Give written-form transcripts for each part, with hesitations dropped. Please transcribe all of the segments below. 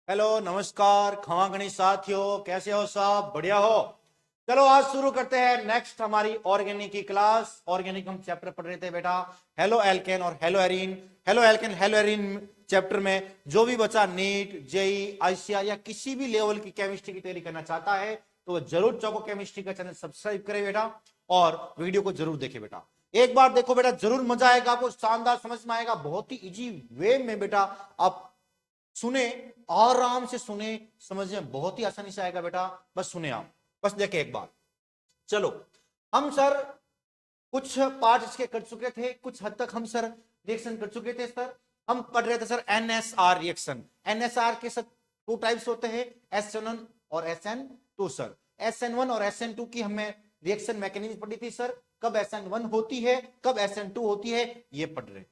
Hello नमस्कार खमा गणित साथियों, कैसे हो सब? बढ़िया हो? चलो आज शुरू करते हैं नेक्स्ट हमारी ऑर्गेनिक की क्लास। ऑर्गेनिक हम चैप्टर पढ़ रहे थे बेटा, हेलो एल्केन और hello arene. Halo alkane hello arene chapter में जो भी बच्चा नीट जेई आईसीआर या किसी भी लेवल की केमिस्ट्री की तैयारी करना चाहता है तो वो जरूर चौको केमिस्ट्री का चैनल सब्सक्राइब करे बेटा और वीडियो को जरूर देखे बेटा। एक बार देखो बेटा, जरूर मजा आएगा आपको, शानदार समझ में आएगा, बहुत ही इजी वे में बेटा आप सुने, आराम से सुने, समझने में बहुत ही आसानी से आएगा बेटा। बस सुने आप, बस देखे एक बार। चलो हम सर कुछ पार्ट इसके कर चुके थे, कुछ हद तक हम सर रिएक्शन कर चुके थे सर। हम पढ़ रहे थे सर एनएसआर रिएक्शन। एनएसआर के सर टू टाइप्स होते हैं, SN1 और SN2 सर। SN1 और SN2 की हमें रिएक्शन मैकेनिज्म पढ़ी थी सर। कब SN1 होती है, कब SN2 होती है, ये पढ़ रहे।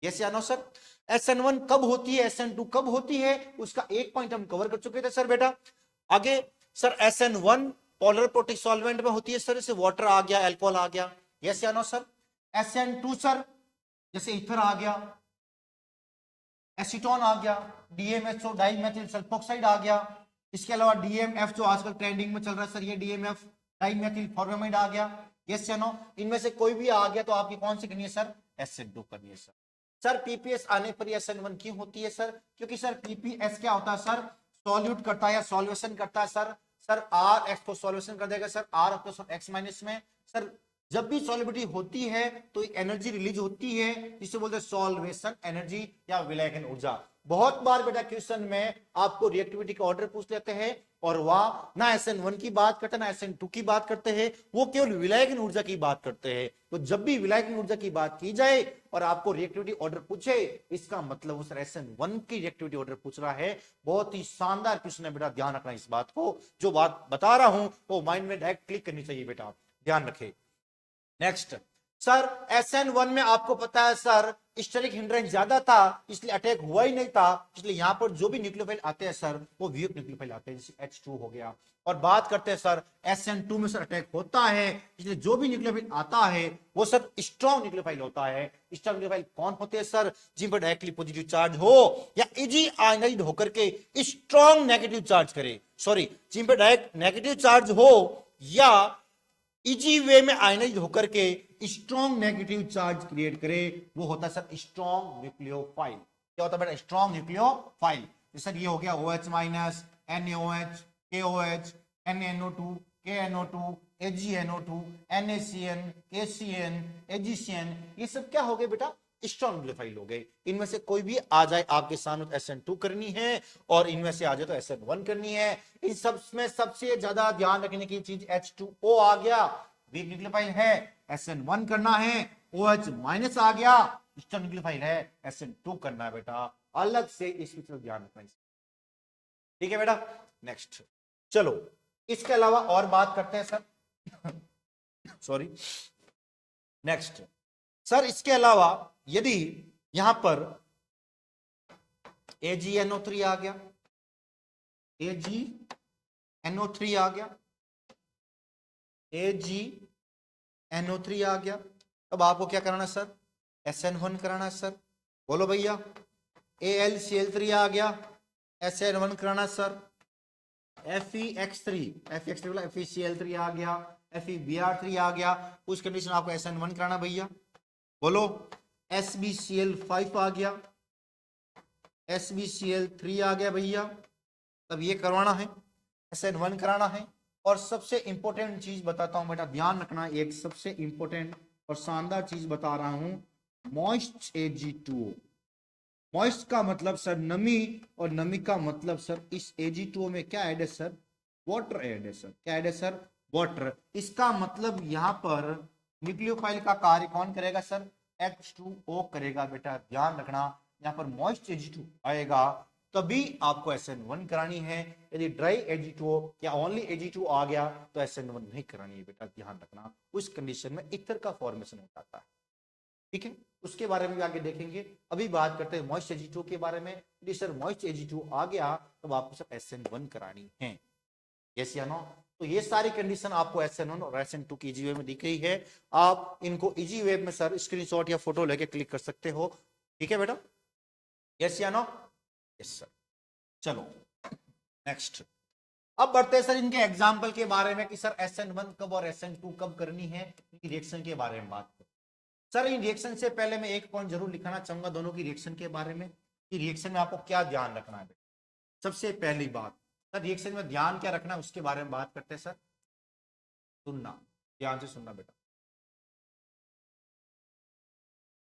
यस या नो सर? SN1 कब होती है, SN2 कब होती है, उसका एक पॉइंट हम कवर कर चुके थे सर बेटा। आगे sir SN1 polar protic solvent में होती है सर, जैसे वाटर आ गया, अल्कोहल आ गया। यस या नो सर? SN2 सर जैसे ईथर आ गया, एसीटोन आ गया, DMHO डाइमेथिल सल्फोक्साइड आ गया। इसके अलावा DMF जो आजकल ट्रेंडिंग में चल रहा है सर, ये DMF डाइमेथिल फॉर्मेमाइड आ गया। यस या नो? इनमें से कोई भी आ गया तो आपकी कौन सी करनी है सर? SN2 करनी है सर। सर पीपीएस आने पर SN1 क्यों होती है सर? क्योंकि सर पीपीएस क्या होता है सर? सॉल्यूट करता है या सॉल्वेशन करता है सर। सर आर एक्स को सॉल्वेशन कर देगा sir, R plus X minus में। सर जब भी सॉल्युबिलिटी होती है तो एक एनर्जी रिलीज होती है जिसे बोलते हैं सॉल्वेशन एनर्जी या विलायकन ऊर्जा। बहुत बार बेटा क्वेश्चन में आपको रिएक्टिविटी का ऑर्डर पूछ लेते हैं और वह ना SN1 की बात करते हैं ना SN2 की बात करते हैं, वो केवल विलायकन ऊर्जा की बात करते हैं। तो जब भी विलायकन ऊर्जा की बात की जाए और आपको रिएक्टिविटी ऑर्डर पूछे, इसका मतलब उस SN1 की रिएक्टिविटी ऑर्डर पूछ रहा है। बहुत ही शानदार क्वेश्चन है बेटा, ध्यान रखना इस बात को। जो बात बता रहा हूं वो माइंड में डायरेक्ट क्लिक करनी चाहिए बेटा, ध्यान रखे। नेक्स्ट सर SN1 में आपको पता है सर स्टेरिक हिंड्रेंस ज्यादा था, इसलिए अटैक हुआ ही नहीं था। इसलिए यहां पर जो भी न्यूक्लियोफाइल आते हैं सर वो वीक न्यूक्लियोफाइल आते हैं, जैसे H2 हो गया। और बात करते हैं सर SN2 में सर अटैक होता है, इसलिए जो भी न्यूक्लियोफाइल आता है वो सर स्ट्रॉन्ग न्यूक्लियोफाइल होता है। स्ट्रॉन्ग न्यूक्लियोफाइल कौन होते हैं सर? जिन पर डायरेक्टली पॉजिटिव चार्ज हो या इजी आयनाइज्ड होकर के स्ट्रॉन्ग नेगेटिव चार्ज करे, सॉरी जिन पर डायरेक्ट नेगेटिव चार्ज हो या इजी वे में आयनाइज होकर के स्ट्रॉन्ग नेगेटिव चार्ज क्रिएट करे, वो होता है सर स्ट्रॉन्ग न्यूक्लियोफाइल। क्या होता है बेटा? Strong nucleophile. सर ये हो गया OH minus, NaOH, KOH, NaNO2, KNO2, AgNO2, NaCN, KCN, AgCN, ये सब क्या हो गए बेटा? स्ट्रॉन्ग न्यूक्लियोफाइल हो गए। इनमें से कोई भी आ जाए आपके सामने तो SN2 करनी है और इनमें से आ जाए तो SN1 करनी है। इन सब में सबसे ज्यादा ध्यान रखने की चीज H2O आ गया, वीक न्यूक्लियोफाइल है, SN1 करना है। OH माइनस आ गया, स्ट्रॉन्ग न्यूक्लियोफाइल है, SN2 करना है बेटा। अलग से इस पर ध्यान रखना है, ठीक है बेटा। नेक्स्ट चलो इसके अलावा और बात करते हैं सर सॉरी। नेक्स्ट सर इसके अलावा यदि यहां पर AgNO3 आ गया, AgNO3 आ गया, AgNO3 आ गया, अब आपको क्या कराना है सर? SN1 कराना है सर। बोलो भैया। AlCl3 आ गया, SN1 कराना है सर। FeX3 बोला, FeCl3 आ गया, FeBr3 आ गया, उस कंडीशन आपको SN1 कराना भैया। बोलो। SbCl5 आ गया, SbCl3 आ गया भैया, तब ये करवाना है, SN1 कराना है। और सबसे इंपॉर्टेंट चीज बताता हूं बेटा, ध्यान रखना, एक सबसे इंपॉर्टेंट और शानदार चीज बता रहा हूं, मॉइस्ट Ag2O। मॉइस्ट का मतलब सर नमी, और नमी का मतलब सर इस Ag2O में क्या ऐड है सर? वाटर ऐड है सर। क्या ऐड है सर? वाटर। इसका मतलब यहां पर न्यूक्लियोफाइल का कार्य कौन करेगा सर? H2O करेगा बेटा, ध्यान रखना। यहां पर मॉइस्ट Ag2 आएगा तभी आपको SN1 करानी है। यदि ड्राई Ag2O या ओनली Ag2 आ गया तो SN1 नहीं करानी है बेटा, ध्यान रखना। उस कंडीशन में ईथर का फॉर्मेशन हो जाता है, ठीक है। उसके बारे में भी आगे देखेंगे। अभी बात करते हैं मॉइस्ट Ag2 के बारे में। यदि सर मॉइस्ट Ag2 आ गया तो आपको सर SN1 करानी है, यस या नो? तो ये सारी कंडीशन आपको SN1 और SN2 की इजी वे में दिख रही है। आप इनको इजी वे में सर स्क्रीनशॉट या फोटो लेके क्लिक कर सकते हो, ठीक है बेटा, यस या नो? Yes sir. चलो नेक्स्ट, अब बढ़ते हैं सर इनके एग्जाम्पल के बारे में कि सर SN1 कब और SN2 कब करनी है, रिएक्शन के बारे में बात करें। सर इन रिएक्शन से पहले मैं एक पॉइंट जरूर लिखाना चाहूंगा दोनों की रिएक्शन के बारे में कि रिएक्शन में आपको क्या ध्यान रखना है। सबसे पहली बात सर रिएक्शन में ध्यान क्या रखना है उसके बारे में बात करते हैं सर। सुनना, ध्यान से सुनना बेटा।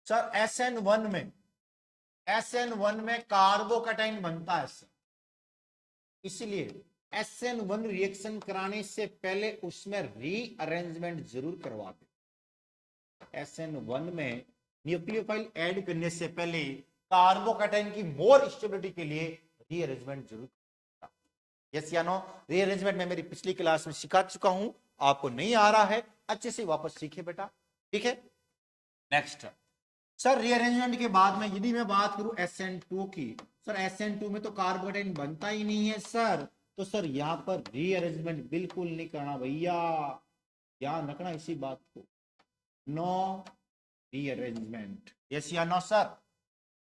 सर SN1 में कार्बोकैटाइन बनता है सर, इसलिए SN1 रिएक्शन कराने से पहले उसमें रीअरेंजमेंट जरूर करवा दे। SN1 में न्यूक्लियोफाइल ऐड करने से पहले कार्बोकैटाइन की मोर स्टेबिलिटी के लिए रीअरेंजमेंट जरूर। यस या नो? रीअरेंजमेंट में मेरी पिछली क्लास में सिखा चुका हूं, आपको नहीं आ रहा है अच्छे से वापस सीखे बेटा, ठीक है। नेक्स्ट सर रीअरेंजमेंट के बाद में यदि मैं बात करूं SN2 की, सर SN2 में तो कार्बोकैटाइन बनता ही नहीं है सर, तो सर यहां पर रीअरेंजमेंट बिल्कुल नहीं करना भैया, ध्यान रखना इसी बात को, नो रीअरेंजमेंट। यस या नो सर?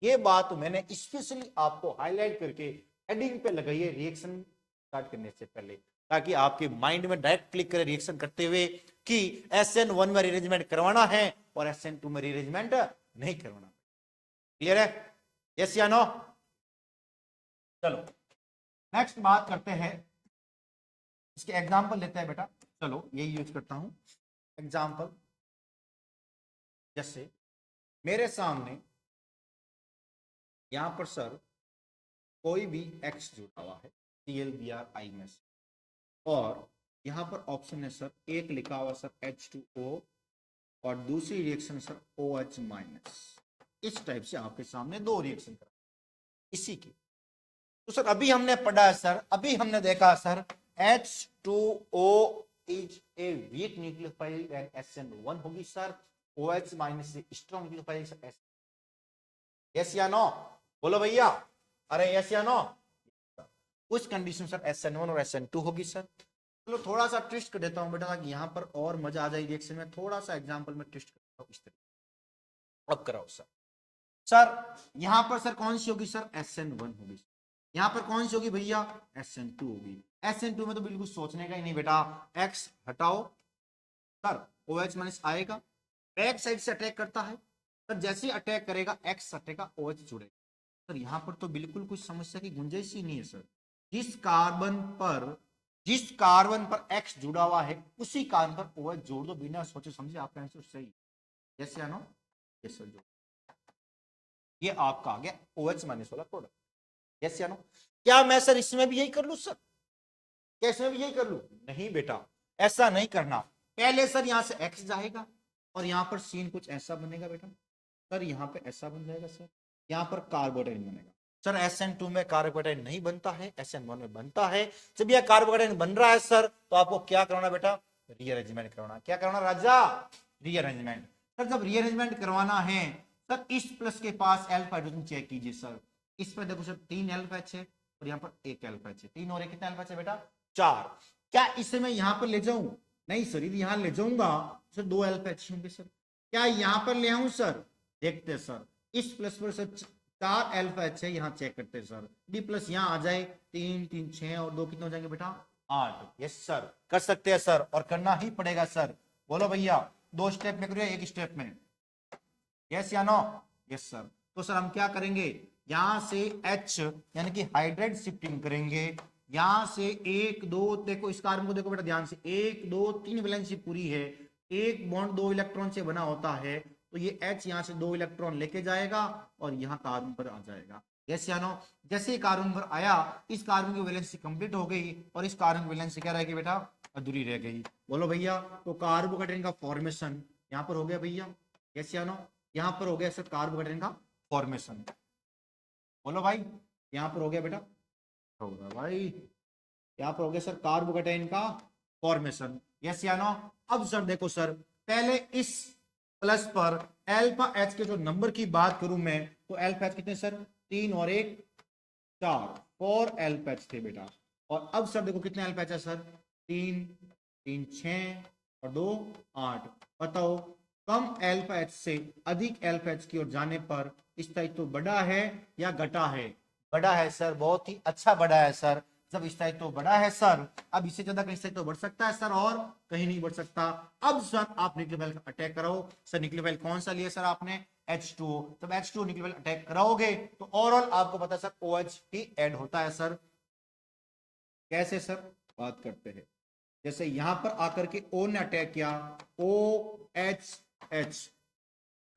ये बात मैंने स्पेशली आपको हाईलाइट करके हेडिंग पे लगाई है रिएक्शन स्टार्ट करने से पहले, ताकि आपके माइंड में डायरेक्ट क्लिक करे रिएक्शन करते हुए कि SN1 में रीअरेंजमेंट करवाना है और SN2 में रीअरेंजमेंट नहीं करवाना। क्लियर है? यस या नो? चलो नेक्स्ट बात करते हैं, इसके एग्जांपल लेते हैं बेटा। चलो यही यूज करता हूं एग्जांपल। जैसे मेरे सामने यहां पर सर कोई भी X जुड़ा हुआ है ClBr में से, और यहां पर ऑप्शन है सर एक लिखा हुआ सर H2O और दूसरी रिएक्शन सर OH माइनस। इस टाइप से आपके सामने दो रिएक्शन करा इसी की। तो सर अभी हमने पढ़ा है सर, अभी हमने देखा sir H2O is a weak nucleophile and SN1 होगी सर, OH माइनस से स्ट्रॉन्ग न्यूक्लियोफाइल सर। यस या नो? बोलो भैया, अरे यस या नो? उस कंडीशन सर SN1 और SN2 होगी सर। चलो थोड़ा सा ट्विस्ट कर देता हूं बेटा ताकि यहां पर और मजा आ जाए रिएक्शन में, थोड़ा सा एग्जांपल में ट्विस्ट करता हूं इस तरीके। अब कराओ सर। सर यहां पर सर कौन सी होगी सर SN1 होगी, यहां पर कौन सी होगी भैया SN2 होगी। SN2 में तो बिल्कुल सोचने का ही नहीं बेटा, X हटाओ सर OH माइनस आएगा, बैक साइड से अटैक करता है सर, जैसे अटैक करेगा X हटेगा OH जुड़ेगा। सर यहां पर तो बिल्कुल कुछ समस्या की गुंजाइश ही नहीं है सर। जिस कार्बन पर X जुड़ा हुआ है उसी कार्बन पर OH जोड़ दो बिना सोचे समझे, आपका आंसर सही। यस या नो? Yes sir. जो ये आपका आ गया OH माइनस वाला प्रोडक्ट। यस या नो? क्या मैं सर इसमें भी यही कर लू सर? क्या इसमें भी यही कर लू? नहीं बेटा, ऐसा नहीं करना। पहले सर यहां से X जाएगा और यहां पर सीन कुछ ऐसा बनेगा बेटा, सर यहां पे ऐसा बन जाएगा सर, यहां पर कार्बोकैटाइन बनेगा सर। SN2 में कार्बोकैटाइन नहीं बनता है, SN1 में बनता है। जब यह कार्बोकैटाइन बन रहा है सर तो आपको क्या करना बेटा? रीअरेंजमेंट करवाना। क्या करवाना राजा? रीअरेंजमेंट। सर जब रीअरेंजमेंट करवाना है सर इस प्लस के पास अल्फा हाइड्रोजन चेक कीजिए सर। इस पर देखो सर 3 अल्फा H है और यहाँ पर 1 अल्फा H है, 3 और 1 कितना अल्फा H है बेटा? 4। क्या इसे मैं यहां पर ले जाऊं? नहीं सर, यदि यहां ले जाऊंगा सर 2 अल्फा H होंगे सर। क्या यहां पर ले आऊं सर? देखते हैं सर, इस प्लस पर सर 4 अल्फा H है, यहां चेक करते हैं सर, डी प्लस यहां आ जाए 3 3 6 और 2 कितने हो जाएंगे बेटा? 8। यस सर, कर सकते हैं सर और करना ही पड़ेगा सर। बोलो भैया, 2 स्टेप में करिए 1 स्टेप में? यस या नो? Yes sir. तो सर हम क्या करेंगे, यहां से H यानी कि हाइड्राइड शिफ्टिंग करेंगे, यहां से 1 2 देखो इस कार्बन को देखो बेटा ध्यान से, 1 2 3 वैलेंसी पूरी है, एक बॉन्ड 2 इलेक्ट्रॉन से बना होता है, तो ये H यहां से 2 इलेक्ट्रॉन लेके जाएगा और यहां कार्बन पर आ जाएगा। यस या नो? जैसे ही कार्बन पर आया इस कार्बन की वैलेंसी कंप्लीट हो गई और इस कार्बन की वैलेंसी क्या रहेगी बेटा? अधूरी रह गई। बोलो भैया, तो कार्बोकैटायन का फॉर्मेशन यहां पर हो गया भैया। यस या नो? यहां पर हो गया सर कार्बोकैटायन का फॉर्मेशन। बोलो भाई, यहां पर हो गया बेटा, हो गया भाई, यहां पर हो गया सर कार्बोकैटायन का फॉर्मेशन। यस या नो? अब सर देखो सर, पहले इस प्लस पर अल्फा H के जो नंबर की बात करूं मैं, तो अल्फा H कितने सर? 3 और 1 4, 4 अल्फा H थे बेटा। और अब सर देखो कितने अल्फा H है सर? 3 3 6 और 2 8। बताओ कम अल्फा H से अधिक अल्फा H की ओर जाने पर स्थायित्व तो बढ़ा है या घटा है? बढ़ा है सर, बहुत ही अच्छा बढ़ा है सर। जब स्थायित्व बड़ा है सर, अब इससे ज्यादा कहीं स्थायित्व बढ़ सकता है सर, और कहीं नहीं बढ़ सकता। अब सर आप न्यूक्लियोफाइल का अटैक कराओ सर। न्यूक्लियोफाइल कौन सा लिया सर आपने? H2O। जब H2O न्यूक्लियोफाइल अटैक कराओगे तो ओवरऑल आपको पता है सर OH ही ऐड होता है सर। कैसे सर? बात करते हैं। जैसे यहां पर आकर के O ने अटैक किया, OH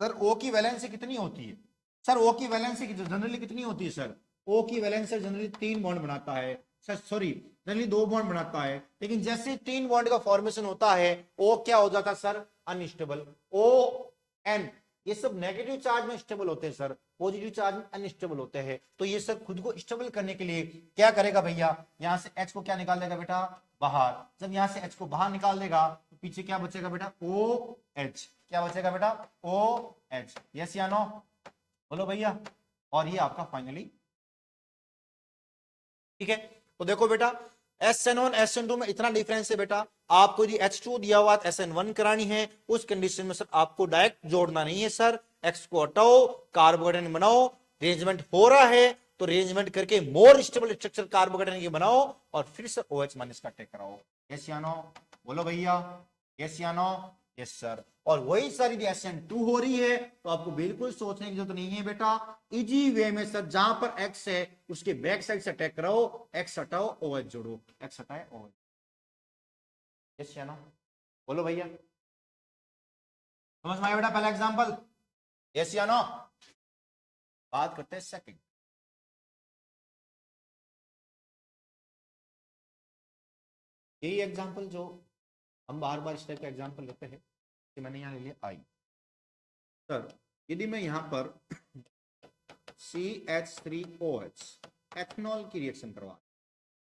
सर, O की वैलेंसी कितनी होती है सर? O की वैलेंसी जनरली कितनी होती है सर? O की वैलेंसी जनरली 3 बॉन्ड बनाता है सर, सॉरी जनरली 2 बॉन्ड बनाता है, लेकिन जैसे 3 बॉन्ड का फॉर्मेशन होता है O क्या हो जाता है सर? अनस्टेबल। ON ये सब नेगेटिव चार्ज में स्टेबल होते हैं सर, पॉजिटिव चार्ज में अनस्टेबल होते हैं। तो ये सब खुद को स्टेबल करने के लिए क्या करेगा भैया? यहां से H को क्या निकाल देगा बेटा? बाहर। जब यहां से H को बाहर निकाल देगा तो पीछे क्या बचेगा बेटा? OH। क्या बचेगा बेटा? OH। यस या नो? बोलो भैया। और ये आपका फाइनली ठीक है। तो देखो बेटा SN1 SN2 में इतना डिफरेंस है बेटा। आपको यदि H2 दिया हुआ SN1 करानी है, उस कंडीशन में सर आपको डायरेक्ट जोड़ना नहीं है सर। X को हटाओ, कार्बोकेटायन बनाओ, रेंजमेंट हो रहा है तो रेंजमेंट करके मोर स्टेबल स्ट्रक्चर कार्बोकेटायन की बनाओ और फिर से OH माइनस का अटैक कराओ। यस या नो? बोलो भैया। यस या नो? Yes sir. और वही सर यदि SN2 हो रही है तो आपको बिल्कुल सोचने की जरूरत नहीं है बेटा। इजी वे में सर जहां पर X है उसके बैक साइड से अटैक कराओ, X हटाओ OH जोड़ो, X हटाए OH। यस या नो? बोलो भैया। समझ में आया बेटा पहला एग्जांपल? यस या नो? बात करते हैं सेकंड। यही एग्जांपल जो हम बार बार इस टाइप का एग्जांपल लेते हैं कि मैंने यहां ले लिया आई। सर यदि मैं यहां पर CH3OH एथेनॉल की रिएक्शन करवा,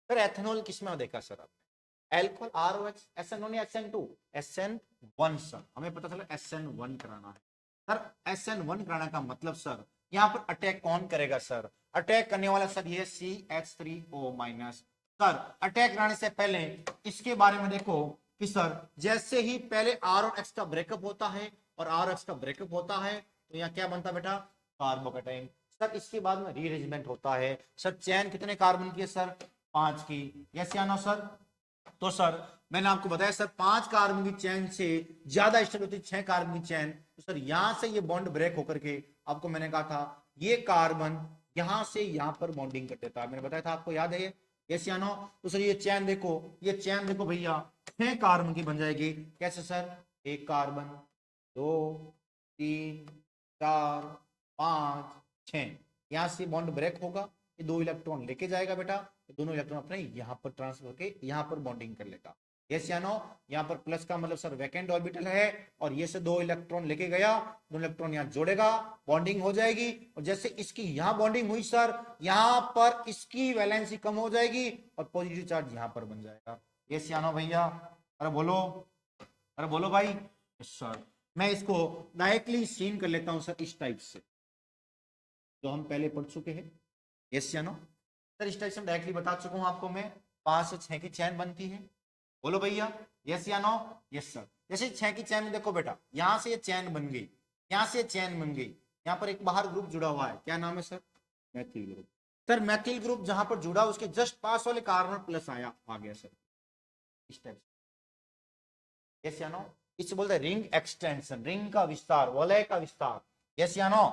सर एथेनॉल किसमें देखा सर आपने? एल्कोहल ROH, SN1 या SN2? SN1 sir. हमें पता चला SN1 कराना है सर। SN1 कराने का मतलब सर यहां पर अटैक कौन करेगा सर? अटैक करने वाला सर ये CH3O माइनस। सर अटैक कराने से पहले इसके बारे में देखो कि सर जैसे ही पहले R और X का ब्रेकअप होता है और R और X का ब्रेकअप होता है तो यहाँ क्या बनता है बेटा? कार्बोकेटाइन। सर इसके बाद में रीअरेंजमेंट होता है सर। चैन कितने कार्बन की है सर? 5 की। यस या नो सर? तो सर मैंने आपको बताया सर 5 कार्बन की चैन से ज्यादा स्टेबल होती है 6 कार्बन की चैन। तो सर यहां से ये बॉन्ड ब्रेक होकर के आपको मैंने कहा था ये कार्बन यहां से यहां पर बॉन्डिंग कर देता है, मैंने बताया था आपको, याद है ये? यस या नो? तो सर ये चैन देखो, ये चैन देखो भैया 6 कार्बन की बन जाएगी। कैसे सर? 1 कार्बन, 2, 3, 4, 5, 6। यहां से बॉन्ड ब्रेक होगा, ये 2 इलेक्ट्रॉन लेके जाएगा बेटा, दोनों इलेक्ट्रॉन अपने यहां पर ट्रांसफर करके यहां पर बॉन्डिंग कर लेगा। यस या नो? यहां पर प्लस का मतलब सर वैकेंट ऑर्बिटल है और ये से 2 इलेक्ट्रॉन लेके गया, 2 इलेक्ट्रॉन यहां जोड़ेगा, बॉन्डिंग हो जाएगी। और जैसे इसकी यहां बॉन्डिंग हुई सर, यहां पर इसकी वैलेंसी कम हो जाएगी और पॉजिटिव चार्ज यहां पर बन जाएगा। यस या नो भैया? अरे बोलो, अरे बोलो भाई। सर मैं इसको डायरेक्टली सीन कर लेता हूं सर इस टाइप से, जो हम पहले पढ़ चुके हैं। यस या नो? सर इस टाइप से डायरेक्टली बता चुका हूं आपको मैं। 5 से 6 की चैन बनती है। बोलो भैया। यस या नो? Yes sir. जैसे 6 की चैन में देखो बेटा, यहां से ये चैन बन गई, यहां से चैन बन गई, यहां पर एक बाहर ग्रुप जुड़ा हुआ है, क्या नाम है sir? Maithil group. Sir Maithil group जहां पर जुड़ा उसके जस्ट पास वाले कार्बन प्लस आया आ गया सर इस टाइप से। यस या नो? इसे बोलते हैं रिंग एक्सटेंशन, रिंग का विस्तार, वलय का विस्तार। यस या नो?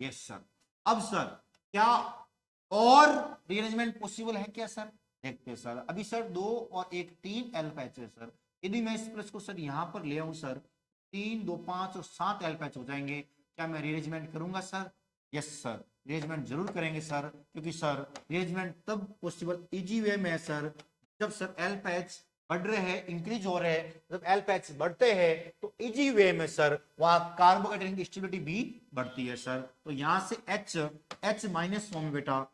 Yes sir. अब सर क्या और रीअरेंजमेंट पॉसिबल है क्या सर? देखते हैं सर। अभी सर 2 और 1 3 एल पैच है सर। यदि मैं इस प्लस को सर यहां पर ले आऊं सर, 3 2 5 और 7 एल पैच हो जाएंगे। क्या मैं रीअरेंजमेंट करूंगा सर? यस सर, रीअरेंजमेंट जरूर करेंगे सर, क्योंकि सर रीअरेंजमेंट तब पॉसिबल इजी वे में है सर जब सर एल पैच बढ़ रहे हैं, इंक्रीज हो रहे हैं। जब एल पैच बढ़ते हैं तो इजी वे में सर वहां कार्बोकेटाइन की स्टेबिलिटी भी बढ़ती है सर। तो यहां से H माइनस फॉर्म बेटा,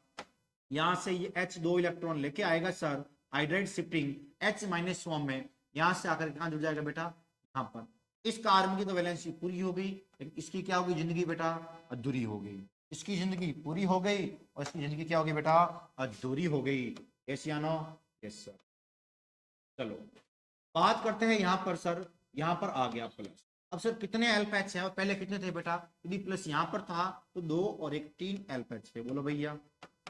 यहां से ये H 2 इलेक्ट्रॉन लेके आएगा sir, hydride shifting H minus form में, यहां से आकर कहां जुड़ जाएगा बेटा? यहां पर। इस कार्बन की तो वैलेंसी पूरी हो गई, लेकिन इसकी क्या होगी जिंदगी बेटा? अधूरी हो गई। इसकी जिंदगी पूरी हो गई और इसकी जिंदगी क्या होगी बेटा? अधूरी हो गई। यस या नो? Yes sir. चलो बात करते हैं यहां पर सर, यहां पर आ गया प्लस। अब सर कितने एल पैच है और पहले कितने थे बेटा? यदि प्लस यहां पर था तो 2 और 1 3 एल पैच थे। बोलो भैया।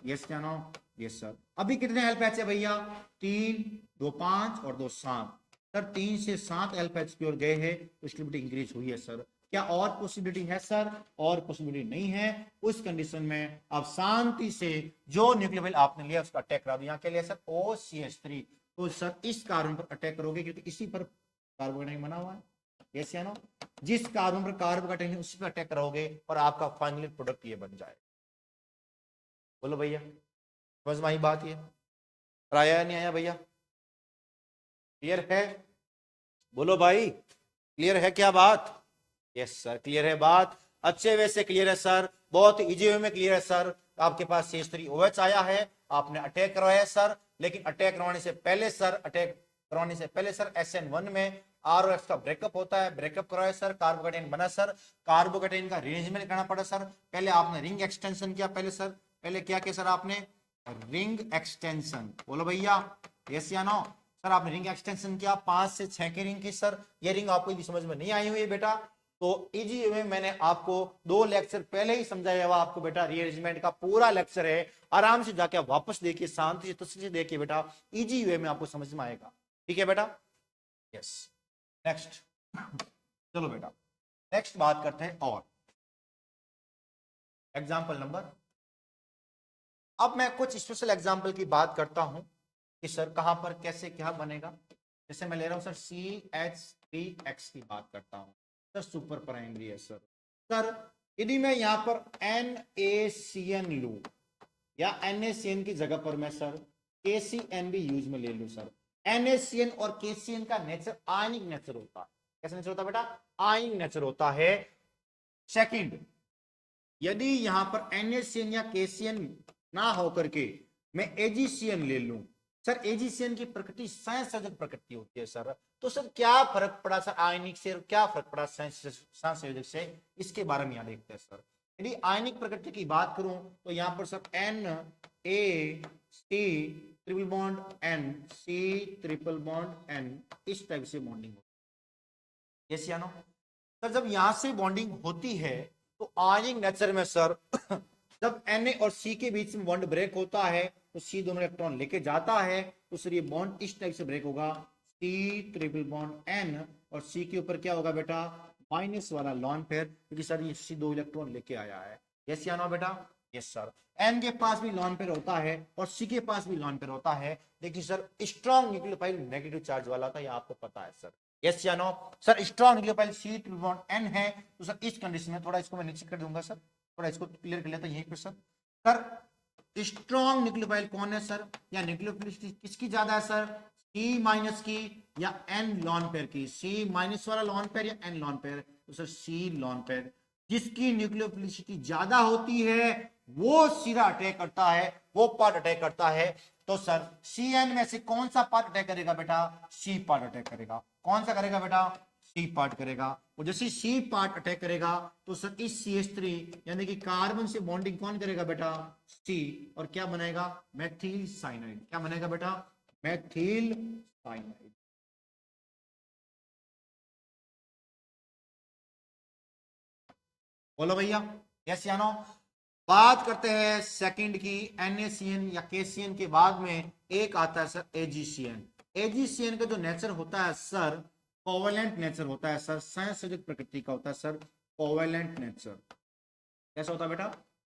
यस क्या नो, यस सर। अभी कितने एल्फेज है भैया, 3, 2 5 और 2 7 सर, 3 से 7 एल्फेज की ओर गए हैं तो स्टेबिलिटी इंक्रीज हुई है सर। क्या और पॉसिबिलिटी है सर, और पॉसिबिलिटी नहीं है। उस कंडीशन में आप शांति से जो न्यूक्लियोफाइल आपने लिया उसका अटैक करा दो। यहाँ क्या लिया सर, OCH3, तो सर इस कार्बन पर अटैक करोगे क्योंकि इसी पर कार्बोनेट बना हुआ है, यस या नो। जिस कार्बन पर कार्बन का अटैक उसी पर अटैक करोगे और आपका फाइनली प्रोडक्ट ये बन जाए। बोलो भैया, समझ में आई बात, ये आया या नहीं आया भैया, क्लियर है? बोलो भाई, क्लियर है क्या बात? यस सर, क्लियर है बात, अच्छे वे से क्लियर है सर, बहुत इजी वे में क्लियर है सर। आपके पास CH3OH आया है, आपने अटैक करवाया है सर, लेकिन अटैक करवाने से पहले सर, अटैक करवाने से पहले सर SN1 में R और X का ब्रेकअप होता है, ब्रेकअप करवाया सर, कार्बोकेटाइन बना सर, कार्बोकेटाइन का रीअरेंजमेंट करना पड़ा सर। पहले आपने रिंग एक्सटेंशन किया, पहले सर, पहले क्या किया सर आपने, रिंग एक्सटेंशन, बोलो भैया यस या नो। सर आपने रिंग एक्सटेंशन किया, 5 से 6 की रिंग की सर। ये रिंग आपको यदि समझ में नहीं आई हुई है बेटा, तो इजी में मैंने आपको 2 लेक्चर पहले ही समझाया हुआ आपको बेटा, रीअरेंजमेंट का पूरा लेक्चर है, आराम से जाके वापस देखिए, शांति से तसल्ली से देखिए बेटा, इजी वे में आपको समझ में आएगा, ठीक है बेटा। यस, नेक्स्ट, चलो बेटा नेक्स्ट बात करते हैं और एग्जाम्पल नंबर। अब मैं कुछ स्पेशल एग्जाम्पल की बात करता हूं कि सर कहां पर कैसे क्या बनेगा। जैसे मैं ले रहा हूं सर CH3X की बात करता हूं सर, सुपर प्राइमरी है सर। सर यदि मैं यहां पर NaCN लू या NaCN की जगह पर मैं सर KCN भी यूज में ले लू सर, NaCN और KCN का नेचर आयनिक नेचर होता है। कैसा नेचर होता है बेटा, आयनिक नेचर होता है। सेकंड, यदि यहां पर NaCN या KCN ना होकर के मैं AgCN ले लूं सर, AgCN की प्रकृति संयोजक प्रकृति होती है सर, तो सर क्या फर्क पड़ा सर आयनिक से, क्या फर्क पड़ा संयोजक से, इसके बारे में यहां देखते हैं सर। यदि आयनिक प्रकृति की बात करूं तो यहां पर sir NaC triple bond N, C triple bond N, इस टाइप से बॉन्डिंग होती है, यस या नो। सर जब यहां से बॉन्डिंग होती है तो आयनिक नेचर में सर जब Na और C के बीच में बॉन्ड ब्रेक होता है तो C दोनों इलेक्ट्रॉन लेके जाता है, तो सर ये बॉन्ड इस टाइप से ब्रेक होगा, C ट्रिपल बॉन्ड N, और C के ऊपर क्या होगा बेटा, माइनस वाला लॉन पेयर, क्योंकि सर ये C 2 इलेक्ट्रॉन लेके आया है, यस या नो बेटा। यस सर, N के पास भी लॉन पेयर होता है और C के पास भी लॉन पेयर होता है, लेकिन sir strong nucleophile negative charge वाला था, ये आपको पता है सर, यस या no. Sir strong nucleophile C triple bond N है, तो सर इस कंडीशन में थोड़ा इसको मैं नीचे कर दूंगा सर, थोड़ा इसको क्लियर कर लेता हूं यहीं पे सर। सर स्ट्रॉन्ग न्यूक्लियोफाइल कौन है सर, या न्यूक्लियोफिलिसिटी किसकी ज्यादा है सर, C माइनस की या N लॉन पेयर की, C माइनस वाला लॉन पेयर या N लॉन पेयर, तो सर C लॉन पेयर। जिसकी न्यूक्लियोफिलिसिटी ज्यादा होती है वो सीधा अटैक करता है, वो पार्ट अटैक करता है। तो सर CN में से कौन सा पार्ट अटैक करेगा बेटा, C पार्ट अटैक करेगा। कौन सा करेगा बेटा, C पार्ट करेगा। और जैसे C पार्ट अटैक करेगा तो सर इस CH3 यानी कि कार्बन से बॉन्डिंग कौन करेगा बेटा, C, और क्या बनेगा, मेथिल साइनाइड। क्या बनेगा बेटा, मेथिल साइनाइड। बोलो भैया यस या नो। बात करते हैं सेकंड की, NaCN या KCN के बाद में एक आता है सर AgCN। AgCN का जो नेचर होता है सर, कोवेलेंट नेचर होता है सर, संयोजक प्रकृति का होता है सर, कोवेलेंट नेचर। कैसा होता है बेटा,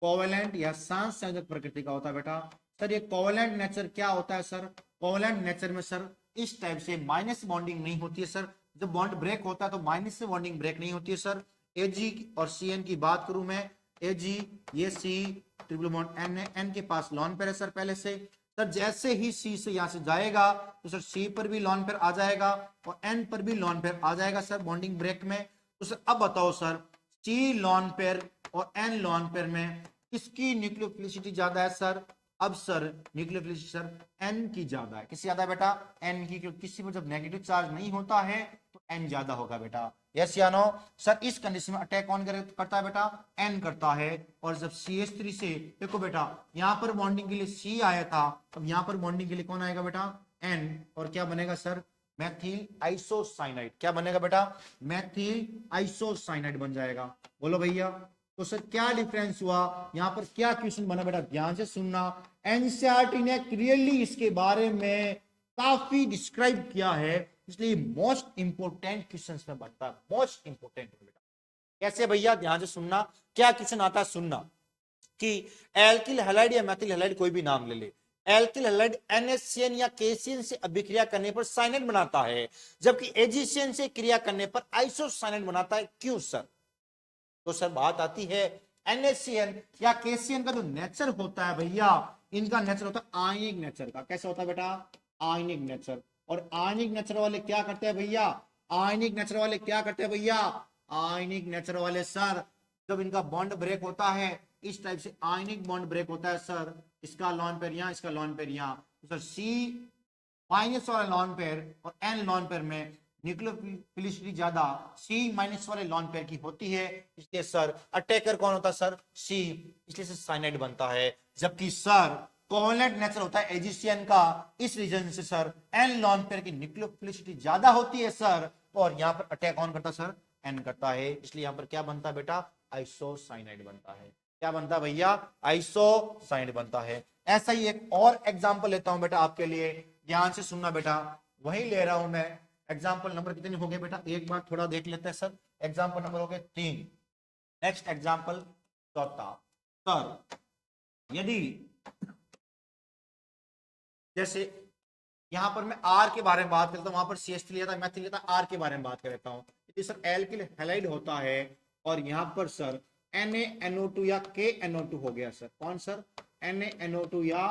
कोवेलेंट या संयोजक प्रकृति का होता है बेटा। सर ये कोवेलेंट नेचर क्या होता है सर, कोवेलेंट नेचर में सर इस टाइप से माइनस बॉन्डिंग नहीं होती है सर, जब बॉन्ड ब्रेक होता है तो माइनस से बॉन्डिंग ब्रेक नहीं होती है सर। Ag और CN की बात करूं मैं, Ag ये C ट्रिपल बॉन्ड N है, N के पास लॉन पेयर है सर पहले से। सर जैसे ही C से यहां से जाएगा तो सर C पर भी लॉन पेयर आ जाएगा और N पर भी लॉन पेयर आ जाएगा सर बॉन्डिंग ब्रेक में। तो सर अब बताओ सर C लॉन पेयर और N लॉन पेयर में किसकी न्यूक्लियोफिलिसिटी ज्यादा है सर। अब सर न्यूक्लियोफिलिसिटी सर N की ज्यादा है। किससे ज्यादा है बेटा, N की, क्योंकि किसी पर जब नेगेटिव चार्ज नहीं होता है तो N ज्यादा होगा बेटा, यस या नो। सर इस कंडीशन में अटैक कौन करता है बेटा, N करता है। और जब CH3 से देखो बेटा यहां पर बॉन्डिंग के लिए C आया था, अब यहां पर बॉन्डिंग के लिए कौन आएगा बेटा, N, और क्या बनेगा सर, मेथिल आइसोसाइनाइड। क्या बनेगा बेटा, मेथिल आइसोसाइनाइड बन जाएगा। बोलो भैया तो सर क्या डिफरेंस हुआ, यहां पर क्या क्वेश्चन बना बेटा, ध्यान से सुनना। एनसीईआरटी ने क्लियरली इसके बारे में काफी डिस्क्राइब किया है, इसलिए मोस्ट इंपोर्टेंट क्वेश्चन में बनता है, मोस्ट इंपोर्टेंट बेटा। कैसे भैया, ध्यान से सुनना, क्या क्वेश्चन आता है सुनना, कि एल्किल हैलाइड या मेथिल हैलाइड कोई भी नाम ले ले, एल्किल हैलाइड NaCN या KCN से अभिक्रिया करने पर साइनेट बनाता है, जबकि AgCN से क्रिया करने पर आइसोसाइनेट बनाता है, क्यों सर? तो सर बात आती है NaCN या KCN का जो नेचर होता है भैया, इनका नेचर होता है आयनिक नेचर का। कैसे होता है बेटा? आयनिक नेचर। और आयनिक नेचर वाले क्या करते हैं भैया, आयनिक नेचर वाले क्या करते हैं भैया, आयनिक नेचर वाले सर जब इनका बॉन्ड ब्रेक होता है इस टाइप से आयनिक बॉन्ड ब्रेक होता है सर, इसका लॉन पेयर यहां, इसका लॉन पेयर यहां, तो सर C माइनस वाले लॉन पेयर और N लॉन पेयर में न्यूक्लियोफिलिसिटी ज्यादा C माइनस वाले लॉन पेयर की होती है, इसलिए सर अटैकर कौन होता है सर, C, इसलिए सर साइनाइड बनता है। जबकि सर कोवलेंट नेचर होता है AgCN का, इस रीजन से सर N लॉन पेयर की न्यूक्लियोफिलिसिटी ज्यादा होती है सर, और यहां पर अटैक कौन करता है सर, N करता है, इसलिए यहां पर क्या बनता है बेटा, आइसोसाइनाइड बनता है। क्या बनता है भैया, आइसोसाइनाइड बनता है। ऐसा ही एक और एग्जांपल लेता हूं बेटा आपके लिए, ध्यान से सुनना बेटा, वही ले रहा हूं मैं। एग्जांपल नंबर कितने हो गए बेटा, एक बार थोड़ा देख लेते हैं सर। एग्जांपल नंबर हो गए 3। नेक्स्ट एग्जांपल चौथा। सर यदि जैसे यहां पर मैं आर के बारे में बात करता हूं, वहां पर CH3 लिया था, मैथिल लिया था, आर के बारे में बात कर लेता हूं। यदि सर एल्किल हैलाइड होता है और यहां पर सर NaNO2 या KNO2 हो गया सर, कौन सर, NaNO2 या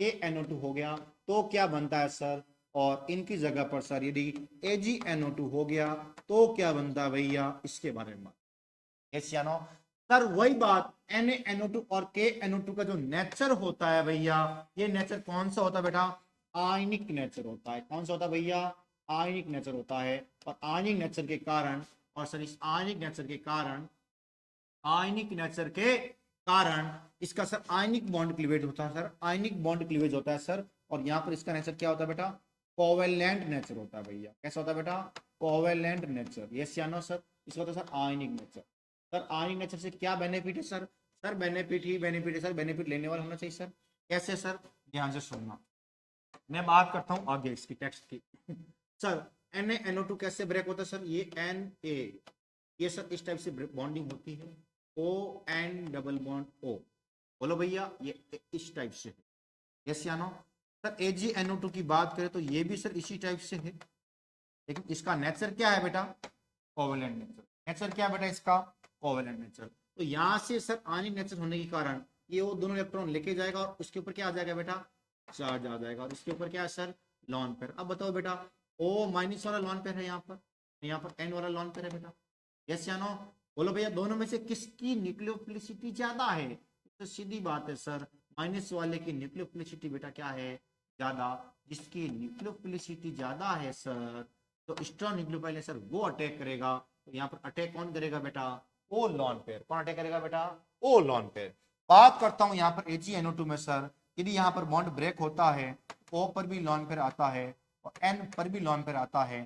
KNO2 हो गया, तो क्या बनता है सर, और इनकी जगह पर सर यदि AgNO2 हो गया तो क्या बनता है भैया, इसके बारे में यस या नो। सर वही बात, NaNO2 और KNO2 का जो नेचर होता है भैया, ये नेचर कौन सा होता है बेटा, आयनिक नेचर होता है। कौन सा होता है भैया, आयनिक नेचर होता है। और आयनिक नेचर के कारण, और सर इस आयनिक नेचर के कारण, आयनिक नेचर के कारण इसका सर आयनिक बॉन्ड क्लीवेज होता है सर, आयनिक बॉन्ड क्लीवेज होता है सर। और यहां पर इसका नेचर क्या होता है बेटा, कोवेलेंट नेचर होता है भैया। कैसा होता है बेटा, कोवेलेंट नेचर, यस या नो सर, इसका होता है सर आयनिक नेचर। सर आयनिक नेचर से क्या बेनिफिट है सर, सर बेनिफिट ही बेनिफिट है सर, बेनिफिट लेने वाला होना चाहिए सर। कैसे सर, ध्यान से सुनना, मैं बात करता हूं आगे इसकी टेक्स्ट की। सर NaNO2 कैसे ब्रेक होता है सर, ये Na, ये सर इस टाइप से बॉन्डिंग होती है, ON डबल बॉन्ड O, बोलो भैया, ये इस टाइप से है, यस या नो। सर AgNO2 की बात करें तो ये भी सर इसी टाइप से है, लेकिन इसका नेचर क्या है बेटा, कोवेलेंट नेचर। नेचर क्या है बेटा इसका, कोवेलेंट नेचर। तो यहां से सर आयनिक नेचर होने के कारण ये वो दोनों इलेक्ट्रॉन लेके जाएगा और उसके ऊपर क्या आ जाएगा बेटा, चार्ज आ जाएगा, और इसके ऊपर क्या है सर, लॉन पेयर। अब बताओ बेटा, O माइनस वाला लॉन पेयर है यहाँ पर, यहाँ पर N वाला लॉन पेयर है बेटा, यस या नो। बोलो भैया दोनों में से किसकी न्यूक्लियोफिलिसिटी ज्यादा है, तो सीधी बात है सर, माइनस वाले की न्यूक्लियोफिलिसिटी बेटा क्या है, ज्यादा। जिसकी न्यूक्लियोफिलिसिटी ज्यादा है सर, तो स्ट्रॉन्ग न्यूक्लियोफाइल है सर, वो अटैक करेगा। तो यहाँ पर अटैक कौन करेगा बेटा, ओ लॉन पेयर। कौन अटैक करेगा बेटा, ओ लॉन पेयर। बात करता हूं यहाँ पर AgNO2 में सर, यदि यहाँ पर बॉन्ड ब्रेक होता है, O पर भी लॉन पेयर आता है और N पर भी लॉन पेयर आता है,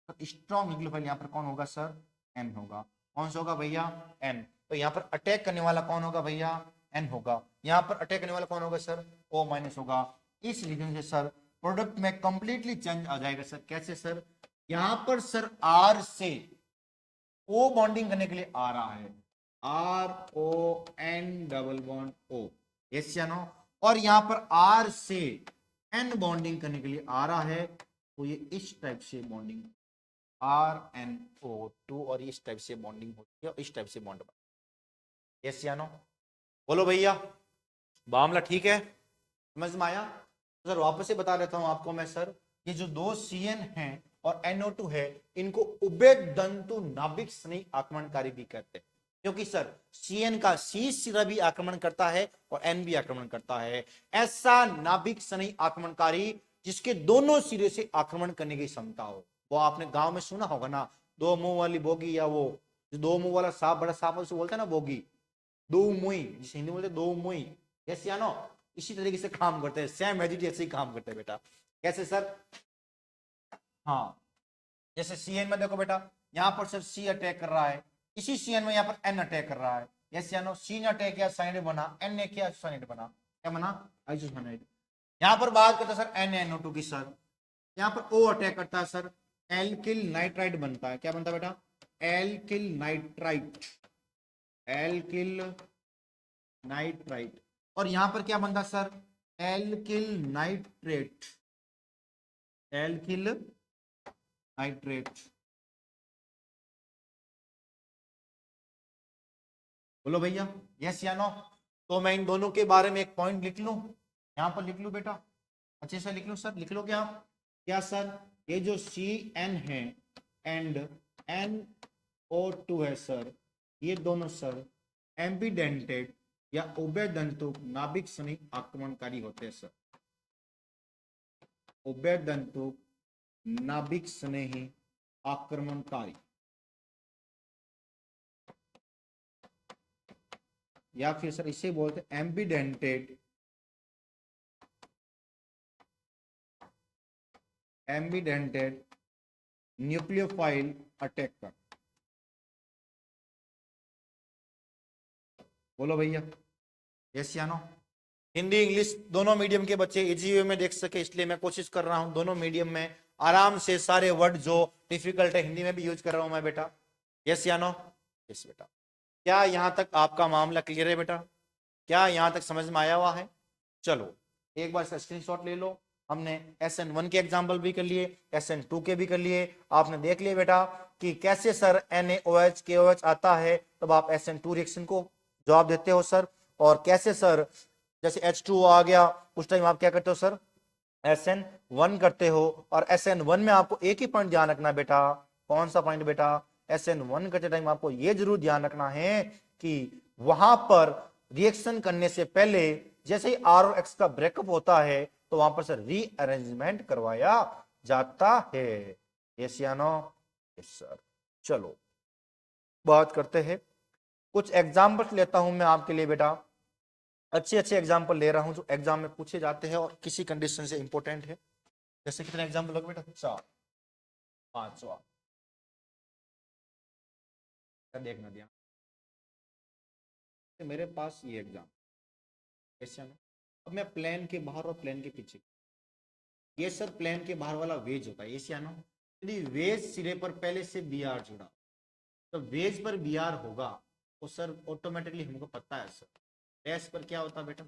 तो स्ट्रॉन्ग न्यूक्लियोफाइल यहाँ पर कौन होगा सर, N होगा। कौन सा होगा भैया, N। तो यहाँ पर अटैक करने वाला कौन होगा भैया, N होगा। यहाँ पर अटैक करने वाला कौन होगा सर, O माइनस होगा। इस रीजन से सर प्रोडक्ट में कंप्लीटली चेंज आ जाएगा सर। कैसे सर, यहां पर सर R से O बॉन्डिंग करने के लिए आ रहा है, RON double bond O, yes या नो। और यहां पर R से N बॉन्डिंग करने के लिए आ रहा है, तो ये इस टाइप से बॉन्डिंग, RnO2, और इस टाइप से बॉन्डिंग होती है, और इस टाइप से बॉन्ड, यस या नो। बोलो भैया, मामला ठीक है, समझ में आया। सर वापस से बता देता हूं आपको मैं सर, ये जो दो CN हैं और NO2 है, इनको उभय दंतु नाभिक स्नेही आक्रमणकारी भी कहते हैं, क्योंकि सर CN का शीर्ष सिरा भी आक्रमण करता है और N भी आक्रमण करता है। ऐसा नाभिक स्नेही आक्रमणकारी जिसके दोनों सिरे से आक्रमण करने की क्षमता हो। वो आपने गांव में सुना होगा ना, दो मुंह वाली बोगी, या वो जो दो मुंह वाला सांप, बड़ा सांप उसे बोलते हैं ना बोगी, दो मुई, जिसे हिंदी बोलते दो मुई, यस या नो। इसी तरीके से काम करते हैं, सेम एज इट ऐसे ही काम करते हैं बेटा। कैसे सर, हाँ, जैसे CN में देखो बेटा, यहां पर सर C अटैक कर रहा है, इसी CN में यहां पर N अटैक कर रहा है, यस या नो, सी ने अटैक किया साइनाइड बना, एन ने किया साइनाइड बना, क्या बना, आइसोसाइनाइड। यहाँ पर बात करते हैं सर NaNO2 की सर, यहाँ पर O अटैक करता है सर, एल्किल नाइट्राइट बनता है, क्या बनता है बेटा, एल्किल नाइट्राइट, एल्किल नाइट्राइट। और यहां पर क्या बनता है sir, alkyl nitrate, alkyl nitrate. बोलो भैया यस या नो। तो मैं इन दोनों के बारे में एक पॉइंट लिख लूं, यहां पर लिख लूं बेटा, अच्छे से लिख लूं सर, लिख लो क्या, क्या सर, ये जो CN है एंड NO2 है सर, ये दोनों सर एम्बीडेंटेड या उभयदंतुक नाभिक स्नेही आक्रमणकारी होते हैं सर, उभयदंतुक नाभिक स्नेही आक्रमणकारी, या फिर सर इसे बोलते हैं एम्बीडेंटेड, एम्बीडेंटेड न्यूक्लियोफाइल अटैकर। बोलो भैया यस या नो। हिंदी इंग्लिश दोनों मीडियम के बच्चे इजी वे में देख सके, इसलिए मैं कोशिश कर रहा हूं दोनों मीडियम में आराम से सारे वर्ड जो डिफिकल्ट है हिंदी में भी यूज कर रहा हूं मैं बेटा, यस या नो। यस बेटा, क्या यहां तक आपका मामला क्लियर है बेटा, क्या यहां तक समझ में आया हुआ है। चलो एक बार इसका स्क्रीनशॉट ले लो, हमने SN1 के एग्जाम्पल भी कर लिए, SN2 के भी कर लिए, आपने देख लिया बेटा कि कैसे सर NaOH KOH आता है तब आप SN2 रिएक्शन को जवाब देते हो सर, और कैसे सर जैसे H2O आ गया उस टाइम आप क्या करते हो सर, SN1 करते हो। और SN1 में आपको एक ही पॉइंट ध्यान रखना बेटा, कौन सा पॉइंट बेटा, SN1 करते टाइम आपको ये जरूर ध्यान रखना है कि वहां पर रिएक्शन करने से पहले जैसे ही R और X का ब्रेकअप होता है तो वहां पर सर रीअरेंजमेंट करवाया जाता है, यस या नो। Yes sir. चलो बात करते हैं, कुछ एग्जाम्पल्स लेता हूं मैं आपके लिए बेटा, अच्छे अच्छे एग्जाम्पल ले रहा हूं जो एग्जाम में पूछे जाते हैं और किसी कंडीशन से इंपॉर्टेंट है। जैसे कितने एग्जाम्पल लोगे बेटा, 4 5 देखना दिया मेरे पास ये एग्जाम, ऐसा ना। अब मैं प्लेन के बाहर और प्लेन के पीछे, ये सर प्लेन के बाहर वाला वेज होता है, ऐसा ना। यदि वेज सिरे पर पहले से BR जुड़ा तो वेज पर BR होगा तो सर ऑटोमेटिकली हमको पता है सर डैश पर क्या होता बेटा,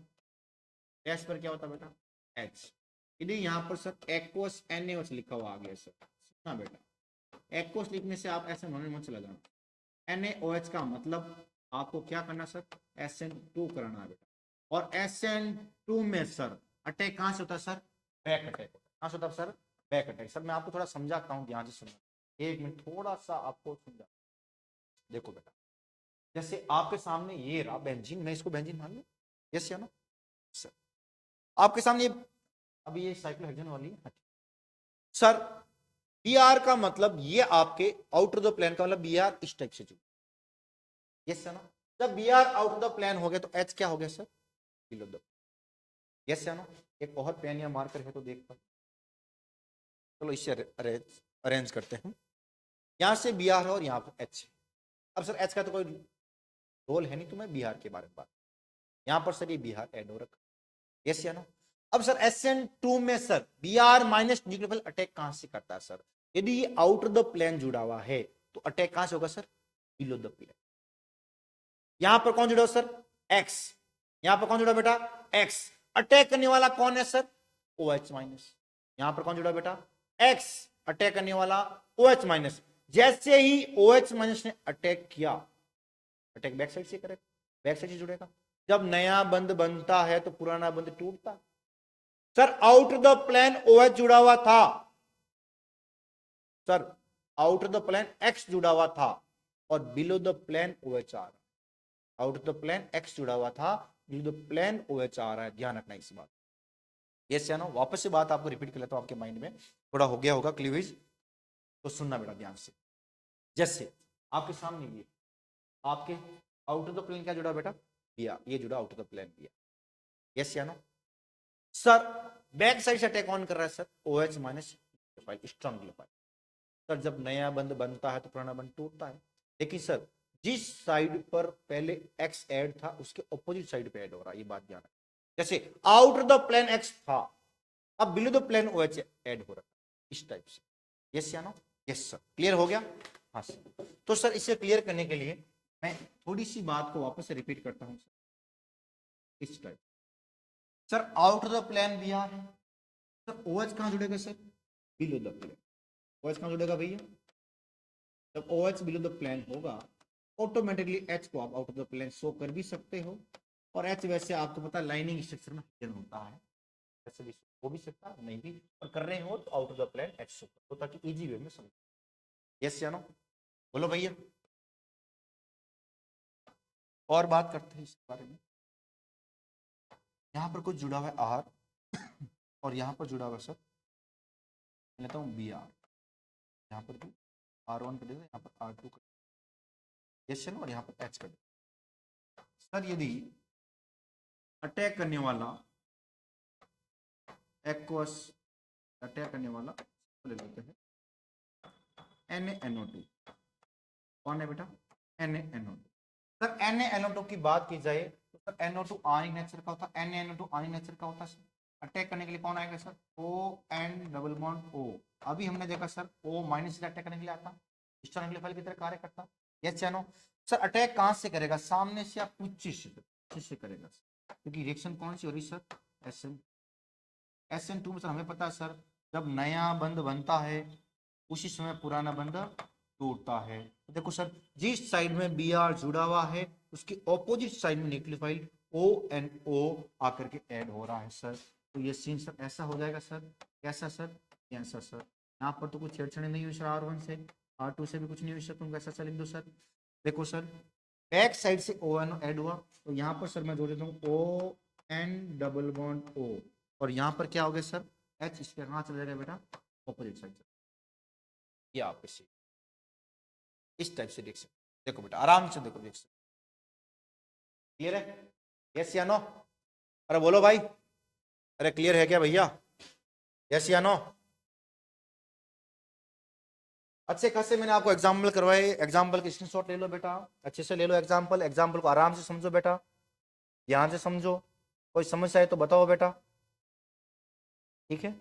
डैश पर क्या होता बेटा H। यदि यहाँ पर सर एक्वस NaOH लिखा हुआ आ गया सर, सुनना बेटा, एक्वस लिखने से आप ऐसे मन में चला जाना, NaOH का मतलब आपको क्या करना सर, SN2 कराना है बेटा। और SN2 में सर अटैक कहां से होता है सर, बैक अटैक होता है, कहां से होता है सर, बैक अटैक। सर मैं आपको थोड़ा समझाता हूँ, ध्यान से सुनना, एक मिनट थोड़ा सा आपको समझा। देखो बेटा, जैसे आपके सामने ये रहा बेंजीन, मैं इसको बेंजीन मान लूं, यस या नो सर। आपके सामने अभी ये साइक्लोहेक्सेन वाली है सर, BR का मतलब ये आपके आउट ऑफ द प्लेन का मतलब BR इस टाइप से जुड़ा, यस या नो। जब BR out of the plane हो गया तो H क्या हो गया सर, बिलो द, यस या नो। एक और पेन या मार्कर है तो देख पाए, चलो इससे अरेंज करते हैं, यहां से BR है और यहां पर H। अब सर H का तो कोई रोल है नहीं तो मैं BR के बारे में बात, यहां पर सर ये BR ऐड हो रखा, यस या नो। अब सर SN2 में sir BR minus nucleophile attack कहां से करता है सर, यदि ये आउट ऑफ द प्लेन जुड़ा हुआ है तो अटैक कहां से होगा सर, बिलो द प्लेन। यहां पर कौन जुड़ा सर, X, यहां पर कौन जुड़ा बेटा X, अटैक करने वाला कौन है सर, OH माइनस। यहां पर कौन जुड़ा बेटा X, अटैक करने वाला OH माइनस। जैसे ही OH माइनस ने अटैक किया, अटैक बैक साइड से करेगा, बैक साइड से जुड़ेगा। जब नया बंद बनता है तो पुराना बंद टूटता। Sir out the plane OH जुड़ा हुआ था, sir out the plane X जुड़ा हुआ था और बिलो द प्लेन OH आ रहा, आउट द प्लेन X जुड़ा हुआ था, बिलो द प्लेन OH आ रहा है, ध्यान रखना इस बात। यस या नो। वापस से बात आपको रिपीट कर लेता हूं, आपके माइंड में थोड़ा हो गया होगा क्लीवेज, तो सुनना बेटा ध्यान से। जैसे आपके सामने ये आपके आउट ऑफ द प्लेन क्या जुड़ा बेटा, BR, ये जुड़ा out of the plane BR, yes या नो। सर बैक साइड से अटैक ऑन कर रहा है sir OH minus strong nucleophile. Sir जब नया बंद बनता है तो पुराना बंद टूटता है, लेकिन सर जिस साइड पर पहले x ऐड था उसके ऑपोजिट साइड पे ऐड हो रहा है, ये बात ध्यान रखना। जैसे आउटर द प्लेन x था, अब below the plane OH add हो रहा है, इस टाइप से। यस या नो? यस सर, क्लियर हो गया? हाँ सर। तो सर इसे क्लियर करने के लिए मैं थोड़ी सी बात को वापस से रिपीट करता हूं सर, इस type. Sir outer the plane भी है सर, OH कहां जुड़ेगा sir? Below the plane. OH कहां जुड़ेगा भैया? जब OH बिलो द प्लेन होगा ऑटोमेटिकली H को आप out of the plane show कर भी सकते हो, और H वैसे आपको पता है लाइनिंग स्ट्रक्चर में हिडन होता है, वैसे भी हो भी सकता है नहीं भी, और कर रहे हो तो out of the plane H show करो ताकि इजी वे में समझ। यस या नो? बोलो भैया। और बात करते हैं इस बारे में। यहाँ पर कुछ जुड़ा हुआ है R और यहाँ पर जुड़ा हुआ सर लेता हूँ BR, यहाँ पर भी R1 कर देता, यहाँ पर R2 कर, यस या नो? और यहाँ पर H कर देता। सर यदि अटैक करने वाला एक्वस अटैक करने वाला ले लेते हैं NaNO2, कौन है बेटा? NaNO2। सर NaNO2 की बात की जाए तो सर NO2 आयनिक नेचर का होता है, NaNO2 आयनिक नेचर का होता है सर। अटैक करने के लिए कौन आएगा sir? ON double bond O। अभी हमने देखा सर O माइनस से अटैक करने के लिए आता, स्टेरियोफाइल की तरह कार्य करता। यस या नो? सर अटैक कहां से करेगा? सामने से या पीछे से करेगा सर, क्योंकि रिएक्शन कौन सी हो रही सर? SN2 में सर हमें पता है सर जब नया बंध बनता है उसी समय पुराना बंध टूटता है। तो देखो सर जिस साइड में BR जुड़ा हुआ है उसकी ऑपोजिट साइड में न्यूक्लियोफाइल ONO आकर के ऐड हो रहा है सर। तो ये सीन सर ऐसा हो जाएगा सर, कैसा सर? ऐसा सर। यहाँ पर तो कुछ छेड़छाड़ी नहीं हुई सर, R1 से R2 से भी कुछ नहीं हुई सर, तुम कैसा सा लिख दो सर। देखो सर बैक साइड से ONO ऐड हुआ तो यहाँ पर सर मैं जोड़ देता हूँ ON डबल बॉन्ड O, और यहाँ पर क्या हो गया सर? H इस पे कहाँ चला जाएगा बेटा? Opposite side. ये आप इस टाइप से रिएक्शन देखो बेटा, आराम से देखो रिएक्शन। क्लियर है? यस या नो? अरे बोलो भाई, अरे क्लियर है क्या भैया? यस या नो? अच्छे खासे मैंने आपको एग्जाम्पल करवाए, एग्जाम्पल के स्क्रीनशॉट ले लो बेटा, अच्छे से ले लो एग्जाम्पल, एग्जाम्पल को आराम से समझो बेटा, ध्यान से समझो, कोई समस्या है तो बताओ बेटा, ठीक है?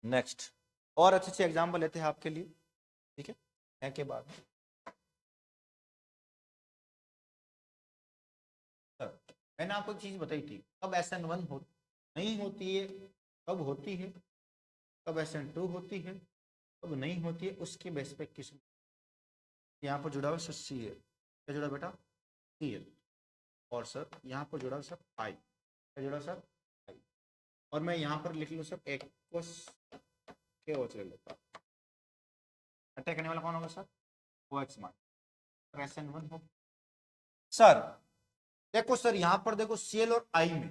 नेक्स्ट और अच्छे से एग्जाम्पल लेते हैं आपके लिए, ठीक है के बाद मैंने आपको एक चीज बताई थी, कब SN1 नहीं होती है, कब होती है, कब SN2 होती है, कब नहीं होती है, उसके बेस पे किस्म यहाँ पर जुड़ा हुआ सर CL, क्या जुड़ा बेटा? CL, और सर यहाँ पर जुड़ा सर I, क्या जुड़ा सर? I, और मैं यहाँ पर लिख लूँ सर एक्वस के OH ले लेता, अटैक करने वाला कौन होगा सर? OH माइनस, SN1 हो सर। देखो सर यहाँ पर देखो CL और I में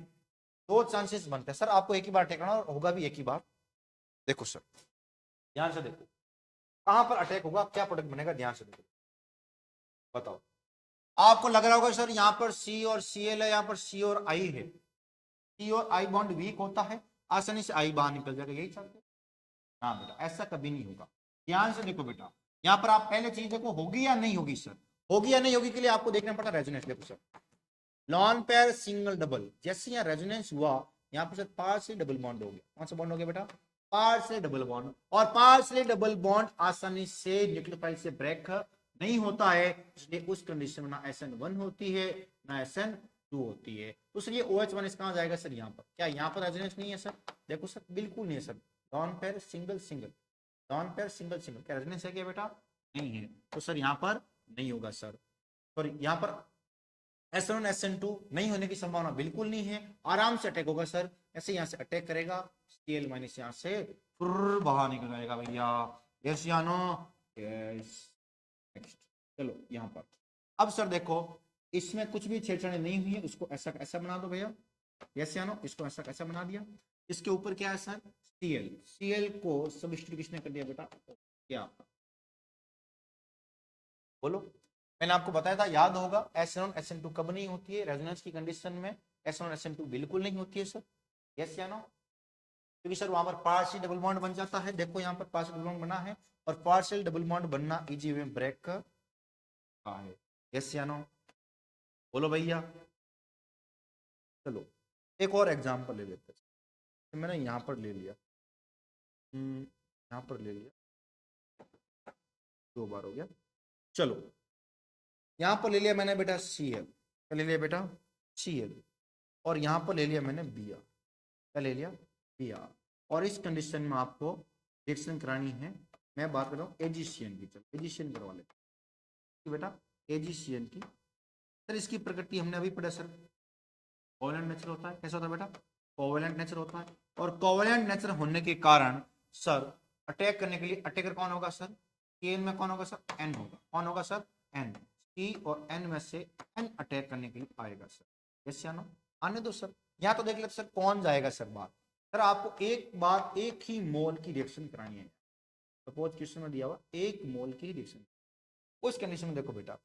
दो चांसेस बनते हैं सर, आपको एक ही बार अटैक करना और होगा भी एक ही बार। देखो सर ध्यान से देखो कहां पर अटैक होगा, क्या प्रोडक्ट बनेगा, ध्यान से देखो बताओ। आपको लग रहा होगा सर यहाँ पर C और Cl है, यहाँ पर C और I है, C और I बॉन्ड वीक होता है, आसानी से I बाहर निकल जाएगा, यही चाहते हैं? हाँ बेटा ऐसा कभी नहीं होगा। ध्यान से देखो बेटा, यहाँ पर आप पहले चीज देखो होगी या नहीं होगी सर, होगी या नहीं होगी के लिए आपको देखना पड़ता है रेजोनेंस। देखो sir lone pair single double, जैसे यहाँ रेजोनेंस हुआ यहाँ पर सर पार्शियल डबल बॉन्ड हो गया, कौन सा बॉन्ड हो गया बेटा? पार्शियल डबल बॉन्ड, और पार्शियल डबल बॉन्ड आसानी से न्यूक्लियोफाइल से ब्रेक नहीं होता है, इसलिए उस कंडीशन में ना SN1 होती है ना SN2 होती है। तो सर ये OH- कहाँ जाएगा सर? यहाँ पर। क्या यहाँ पर रेजोनेंस नहीं है सर? देखो सर बिल्कुल नहीं है sir, lone pair single single, lone pair single single, क्या रेजोनेंस है क्या बेटा? नहीं है, तो सर यहाँ पर नहीं होगा सर। और यहाँ पर SN1 SN2 नहीं होने की संभावना बिल्कुल नहीं है, आराम से अटैक होगा सर, ऐसे यहाँ से अटैक करेगा, Cl माइनस यहाँ से बाहर निकल जाएगा भैया। यस या नो? यस। नेक्स्ट चलो यहाँ पर अब सर देखो इसमें कुछ भी छेड़छाड़ी नहीं हुई है, उसको ऐसा ऐसा बना दो भैया। यस या नो? इसको ऐसा कैसा बना दिया, इसके ऊपर क्या है सर? Cl को सब्स्टिट्यूट किसने कर दिया बेटा? क्या आपका बोलो। मैंने आपको बताया था याद होगा SN1 SN2 कब नहीं होती है रेजोनेंस की कंडीशन में? SN1 SN2 बिल्कुल नहीं होती है सर, यस या नो? क्योंकि सर वहां पर पार्शियल डबल बॉन्ड बन जाता है। देखो यहाँ पर पार्शियल डबल बॉन्ड बना है और पार्शियल डबल बॉन्ड बनना इजी वे ब्रेक का है। यस या नो, बोलो भैया। चलो एक और एग्जांपल ले लेते हैं। तो मैंने यहाँ पर ले लिया, यहाँ पर ले लिया, 2 बार हो गया। चलो यहाँ पर ले लिया मैंने बेटा Cl, क्या ले लिया बेटा Cl, और यहाँ पर ले लिया मैंने Br, क्या ले लिया Br। और इस कंडीशन में आपको रिएक्शन करानी है, मैं बात कर रहा हूँ एजीसीएन की। चलो एजीसीएन करवा लेते बेटा, एजीसीएन की। सर इसकी प्रकृति हमने अभी पढ़ा सर, कोवेलेंट नेचर होता है। कैसा होता है बेटा, कोवेलेंट नेचर होता है। और कोवेलेंट नेचर होने के कारण सर अटैक करने के लिए अटैकर कौन होगा सर, केन में कौन होगा सर, एन होगा। कौन होगा सर, एन। सी और एन में से एन अटैक करने के लिए आएगा सर। यस या नो, आने दो सर। यहाँ तो देख लेते सर कौन जाएगा सर बात। सर आपको एक बार एक ही मोल की रिएक्शन करानी है। सपोज क्वेश्चन में दिया हुआ 1 मोल की रिएक्शन। उस कंडीशन में देखो बेटा,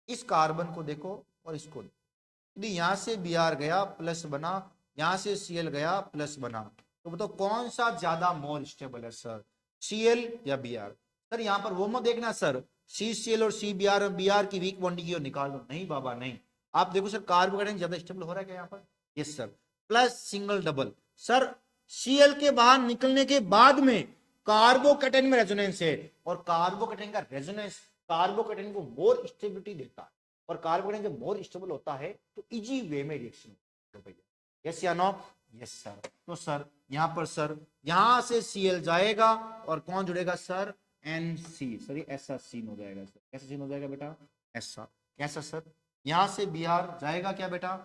इस कार्बन को देखो और इसको, यदि यहाँ से Br गया प्लस बना, यहाँ से Cl गया प्लस बना, तो बताओ कौन सा ज्यादा मोल स्टेबल है सर, Cl या Br। सर यहाँ पर वो मत देखना सर CCl और CBr और Br की वीक बॉन्डिंग की निकाल दो, नहीं बाबा नहीं। आप देखो सर कार्बोकेटाइन ज्यादा स्टेबल हो रहा है क्या यहाँ पर, yes sir. Plus single double, sir Cl के बाहर निकलने के बाद में कार्बोकेटाइन में रेजोनेंस है, और कार्बोकेटाइन का रेजोनेंस कार्बोकेटाइन को मोर स्टेबिलिटी देता है, और कार्बोकेटाइन जब मोर स्टेबल होता है तो इजी वे में रिएक्शन होता है भैया। यस या नो, यस सर। तो सर यहाँ पर सर यहाँ से Cl जाएगा और कौन जुड़ेगा सर, NC। सर ये ऐसा सीन हो जाएगा सर, कैसा सीन हो जाएगा बेटा, ऐसा। कैसा सर, यहाँ से Br जाएगा क्या बेटा,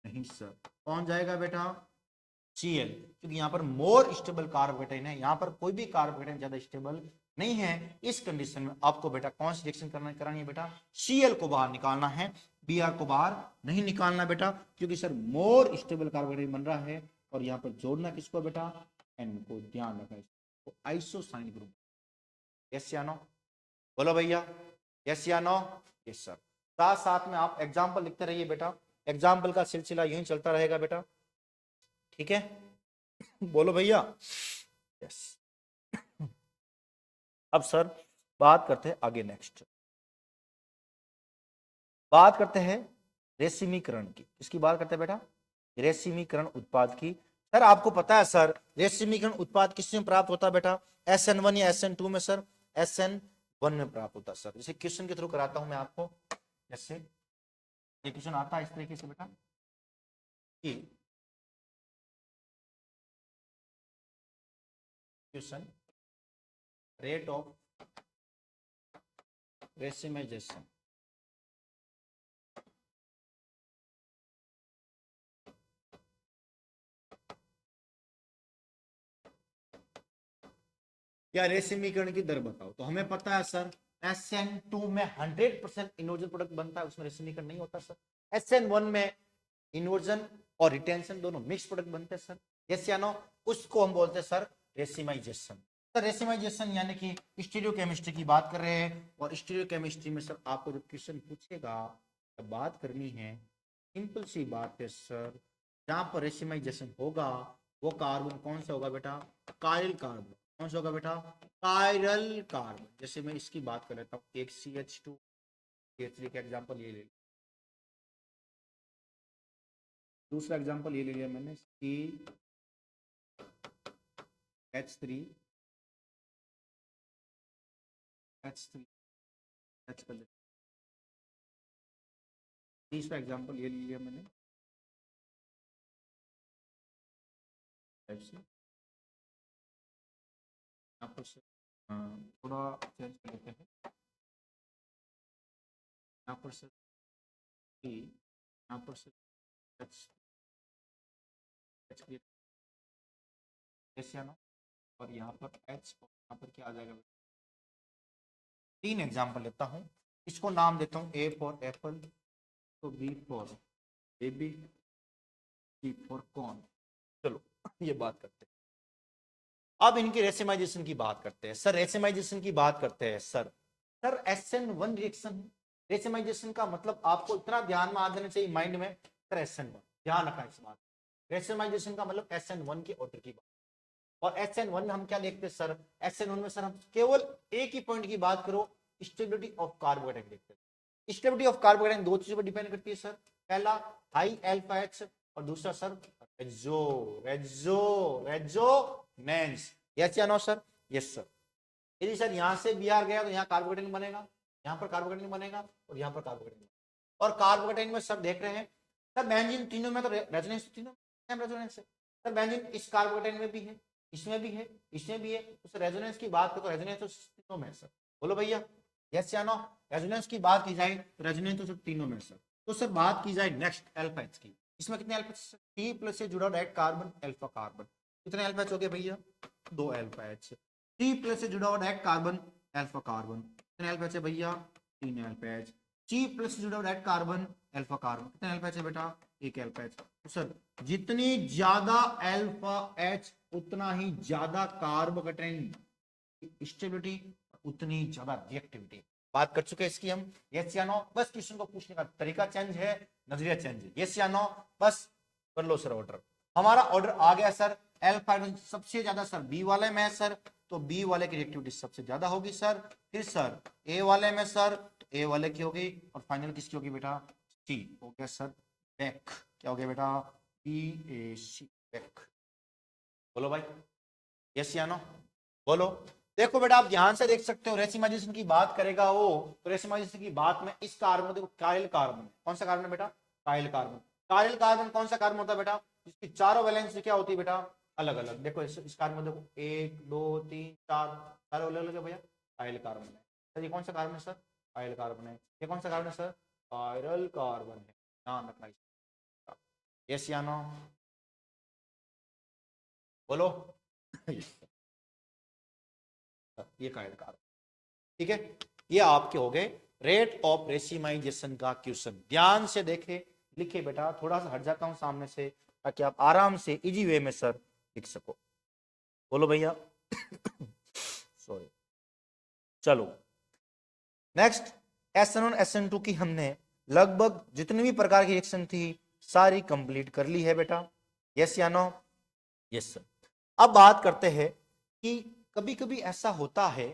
नहीं सर। कौन जाएगा बेटा, Cl, क्योंकि यहाँ पर मोर स्टेबल कार्बोकेटाइन है, यहाँ पर कोई भी कार्बोकेटाइन ज्यादा स्टेबल नहीं है। इस कंडीशन में आपको बेटा कौन सी रिएक्शन करानी है बेटा, Cl को बाहर निकालना है, Br को बाहर नहीं निकालना बेटा, क्योंकि सर मोर स्टेबल कार्बोकेटाइन बन रहा है। और यहाँ पर जोड़ना किसको बेटा, N को, ध्यान रखना इसको, आइसोसाइन ग्रुप। यस या नो, बोलो भैया, यस या नो, यस सर। साथ साथ में आप एग्जाम्पल लिखते रहिए बेटा, एग्जाम्पल का सिलसिला यही चलता रहेगा बेटा, ठीक है, बोलो भैया, यस। अब सर बात करते हैं आगे, नेक्स्ट बात करते हैं रेसिमीकरण की। किसकी बात करते हैं बेटा, रेसिमीकरण उत्पाद की। सर आपको पता है सर रेसिमीकरण उत्पाद किसमें प्राप्त होता है बेटा, SN1 या SN2 में सर, SN1 में प्राप्त होता है सर। जैसे क्वेश्चन के थ्रू कराता हूं मैं आपको, जैसे ये क्वेश्चन आता है इस तरीके से बेटा कि क्वेश्चन रेट ऑफ रेसिमाइजेशन या रेसिमीकरण की दर बताओ। तो हमें पता है सर SN2 में 100% इन्वर्जन प्रोडक्ट बनता है, उसमें रेसिमीकरण नहीं होता सर। SN1 में इन्वर्जन और रिटेंशन दोनों मिक्स प्रोडक्ट बनते हैं सर। यस या नो, उसको हम बोलते हैं सर रेसिमाइजेशन। सर रेसिमाइजेशन यानी कि स्टीरियोकेमिस्ट्री की बात कर रहे हैं, और स्टीरियोकेमिस्ट्री में सर आपको जब क्वेश्चन पूछेगा तब बात करनी है, सिंपल सी बात है सर, जहां पर रेसिमाइजेशन होगा वो कार्बन कौन सा होगा बेटा, कायरल कार्बन। कौन सा होगा बेटा, कायरल कार्बन। जैसे मैं इसकी बात कर लेता हूँ, एक CH2 CH3 का एग्जांपल ये ले लिया, दूसरा एग्जांपल ये ले लिया मैंने CH3 H3 H कर लेते, तीसरा एग्जांपल ये ले लिया मैंने FC। यहाँ पर से थोड़ा चेंज कर लेते हैं, यहाँ पर से यहाँ पर से H या नो, और यहाँ पर H, और यहाँ पर क्या आ जाएगा। 3 एग्जांपल लेता हूँ, इसको नाम देता हूँ A फॉर एप्पल, तो B for baby, C for corn. चलो ये बात करते हैं, अब इनकी रेसिमाइजेशन की बात करते हैं। सर रेसिमाइजेशन की बात करते हैं sir, sir SN1 reaction. Racemisation का मतलब आपको इतना ध्यान में आ जाना चाहिए माइंड में, सर SN1 ध्यान रखना इस बात, रेसिमाइजेशन का मतलब SN1 के ऑर्डर की बात। और SN1 में हम क्या देखते हैं सर, SN1 में सर हम केवल एक ही पॉइंट की बात करो, स्टेबिलिटी ऑफ कार्बोकेटाइन देखते हैं। स्टेबिलिटी ऑफ कार्बोकेटाइन दो चीजों पर डिपेंड करती है सर, पहला हाई अल्फा एच और दूसरा सर रेजोनेंस। यस या नो सर? Yes sir. यदि सर यहां से Br गया तो यहाँ कार्बोकेटाइन बनेगा, यहाँ पर कार्बोकेटाइन बनेगा और यहाँ पर कार्बोकेटाइन। और कार्बोकेटाइन में सब देख रहे हैं सर, बेंजीन तीनों में तो रेजोनेंस, तीनों रेजोनेंस है सर। बेंजीन इस कार्बोकेटाइन में भी है, इसमें भी है, इसमें भी है, तो सर रेजोनेंस की बात करो तो रेजोनेंस तो तीनों में है सर। बोलो भैया यस या नो? रेजोनेंस की बात की जाए तो रेजोनेंस तो सर तीनों में सर। तो सर बात की जाए नेक्स्ट अल्फा एच की, इसमें कितने अल्फा एच? टी प्लस से जुड़ा डायरेक्ट कार्बन अल्फा कार्बन, कितने अल्फा एच हो गए भैया? 2 अल्फा एच। टी प्लस से जुड़ा हुआ डायरेक्ट कार्बन अल्फा कार्बन, कितने अल्फा एच है भैया? 3 अल्फा एच। टी प्लस से जुड़ा हुआ डायरेक्ट कार्बन अल्फा कार्बन, कितने अल्फा एच है बेटा? 1 अल्फा एच। तो सर जितनी ज्यादा अल्फा एच उतना ही ज्यादा कार्बोकेटाइन स्टेबिलिटी, उतनी ज्यादा रिएक्टिविटी। बात कर चुके हैं इसकी हम, यस या नो? बस क्वेश्चन को पूछने का तरीका चेंज है, नजरिया चेंज है। यस या नो? बस कर लो सर ऑर्डर। हमारा ऑर्डर आ गया सर, अल्फा हाइड्रोजन सबसे ज्यादा सर बी वाले में है सर, तो बी वाले की रिएक्टिविटी सबसे ज्यादा होगी सर। फिर सर ए वाले में सर, तो ए वाले की होगी, और फाइनल किसकी होगी बेटा? टी हो गया सर बैक। क्या हो गया बेटा? BAC back. बोलो भाई यस या नो? बोलो। देखो बेटा आप ध्यान से देख सकते हो, रेसिमाइजेशन की बात करेगा वो, तो रेसिमाइजेशन की बात में इस कार्बन देखो, काइल कार्बन। कौन सा कार्बन है बेटा? Kyle carbon. काइल कार्बन कौन सा कार्बन होता है बेटा? जिसकी चारों वैलेंस क्या होती है बेटा? अलग अलग। देखो इस कार्बन में देखो 1 2 3 4 चारों अलग अलग है भैया, काइल कार्बन है सर। ये कौन सा कार्बन है सर? काइल कार्बन है। ये कौन सा कार्बन है सर? कायरल कार्बन है। ध्यान रखना। यस या नो? बोलो। ये काइल कार्बन, ठीक है। ये आपके हो गए रेट ऑफ रेसिमाइजेशन का क्वेश्चन। ध्यान से देखे, लिखे बेटा। थोड़ा सा हट जाता हूं सामने से ताकि आप आराम से इजी वे में सर लिख सको। बोलो भैया। सॉरी। चलो नेक्स्ट SN1 SN2 की हमने लगभग जितनी भी प्रकार की रिएक्शन थी सारी कंप्लीट कर ली है बेटा। यस या नो? Yes sir. अब बात करते हैं कि कभी कभी ऐसा होता है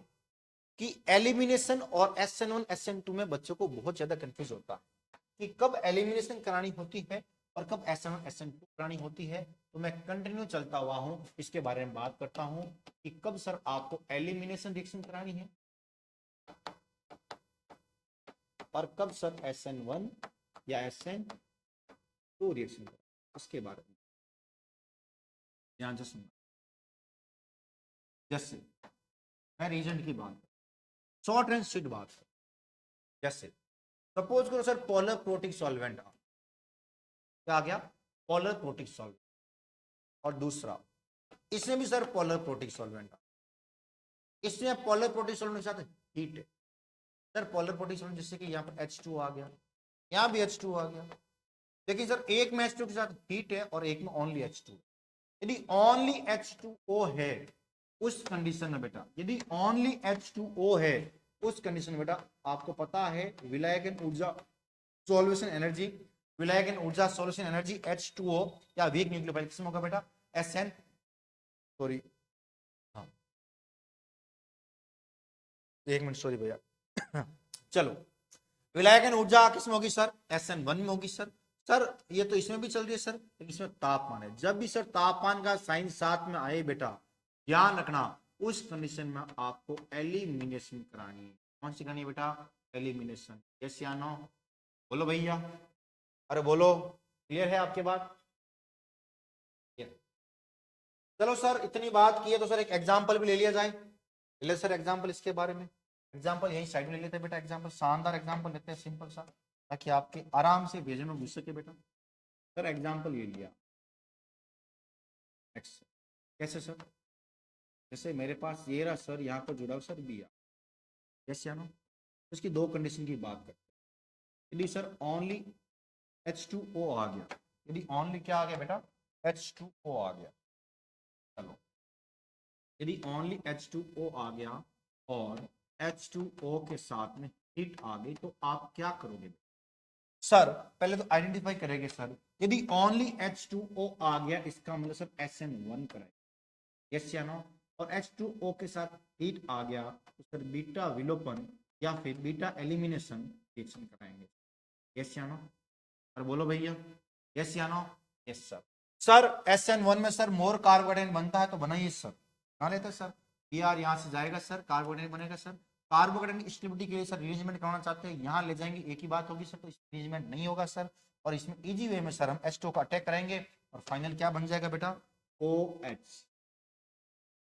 कि एलिमिनेशन और SN1 SN2 में बच्चों को बहुत ज्यादा कंफ्यूज होता है कि कब एलिमिनेशन करानी होती है और कब SN1 SN2 करानी होती है। तो मैं कंटिन्यू चलता हुआ हूं, इसके बारे में बात करता हूं कि कब सर आपको एलिमिनेशन रिएक्शन करानी है और कब सर SN1 या SN2 रिएक्शन, उसके बारे में ध्यान से सुनना। जैसे मैं रीजन की बात, शॉर्ट एंड स्वीट बात, जैसे सपोज करो सर पोलर प्रोटिक सॉल्वेंट, क्या आ गया? Polar protic solvent. और दूसरा इसमें भी सर पोलर प्रोटिक सॉल्वेंट, इसमें पोलर प्रोटिक सॉल्वेंट के साथ हीट है सर। पोलर प्रोटिक सॉल्वेंट जैसे कि यहाँ पर H2 आ गया, यहाँ भी H2 आ गया, लेकिन सर एक में H2 के साथ हीट है और एक में ओनली H2। यदि ओनली H2O है उस कंडीशन में बेटा, यदि ओनली H2O है उस कंडीशन में बेटा, आपको पता है विलायकन ऊर्जा सॉल्वेशन एनर्जी, विलायकन ऊर्जा सॉल्वेशन एनर्जी H2O या वीक न्यूक्लियोफाइल किसमें होगा बेटा? SN, सॉरी हाँ एक मिनट सॉरी भैया। चलो विलायकन ऊर्जा किसमें होगी सर? SN1 में होगी सर। सर ये तो इसमें भी चल रही है सर, लेकिन इसमें तापमान है। जब भी सर तापमान का साइन साथ में आए बेटा, ध्यान रखना उस कंडीशन में आपको एलिमिनेशन करानी है। कौन सी करानी है बेटा? एलिमिनेशन। यस या नो? बोलो भैया, अरे बोलो। क्लियर है आपके बात? चलो सर इतनी बात की है तो सर एक एग्जांपल भी ले लिया जाए। ले सर एग्जांपल इसके बारे में, एग्जांपल यही साइड में ले लेते हैं बेटा। एग्जांपल शानदार एग्जांपल लेते हैं सिंपल सा, ताकि आपके आराम से भेजने में घुस सके बेटा। सर एग्जांपल ये लिया एक्स, कैसे सर? जैसे मेरे पास ये रहा सर, यहाँ पर जुड़ा हुआ सर बी, यस या नो? इसकी दो कंडीशन की बात करते हैं। यदि सर ओनली H2O आ गया, यदि ओनली क्या आ गया बेटा? H2O आ गया। चलो यदि ओनली H2O आ गया और H2O के साथ में हीट आ गई, तो आप क्या करोगे सर? पहले तो आइडेंटिफाई करेंगे सर, यदि ओनली H2O आ गया इसका मतलब सर SN1 कराएंगे। यस या नो, और H2O के साथ हीट आ गया तो सर बीटा विलोपन या फिर बीटा एलिमिनेशन रिएक्शन कराएंगे। यस या नो, और बोलो भैया यस या no. Yes sir. Sir SN1 में सर मोर कार्बोहाइड्रेट बनता है तो बनाइए सर, बना लेते सर। Br यहाँ से जाएगा सर, कार्बोहाइड्रेट बनेगा सर। कार्बोहाइड्रेट स्टेबिलिटी के लिए सर रीअरेंजमेंट कराना चाहते हैं, यहाँ ले जाएंगे एक ही बात होगी सर, तो रीअरेंजमेंट नहीं होगा सर। और इसमें इजी वे में सर हम H2 का अटैक करेंगे और फाइनल क्या बन जाएगा बेटा, OH।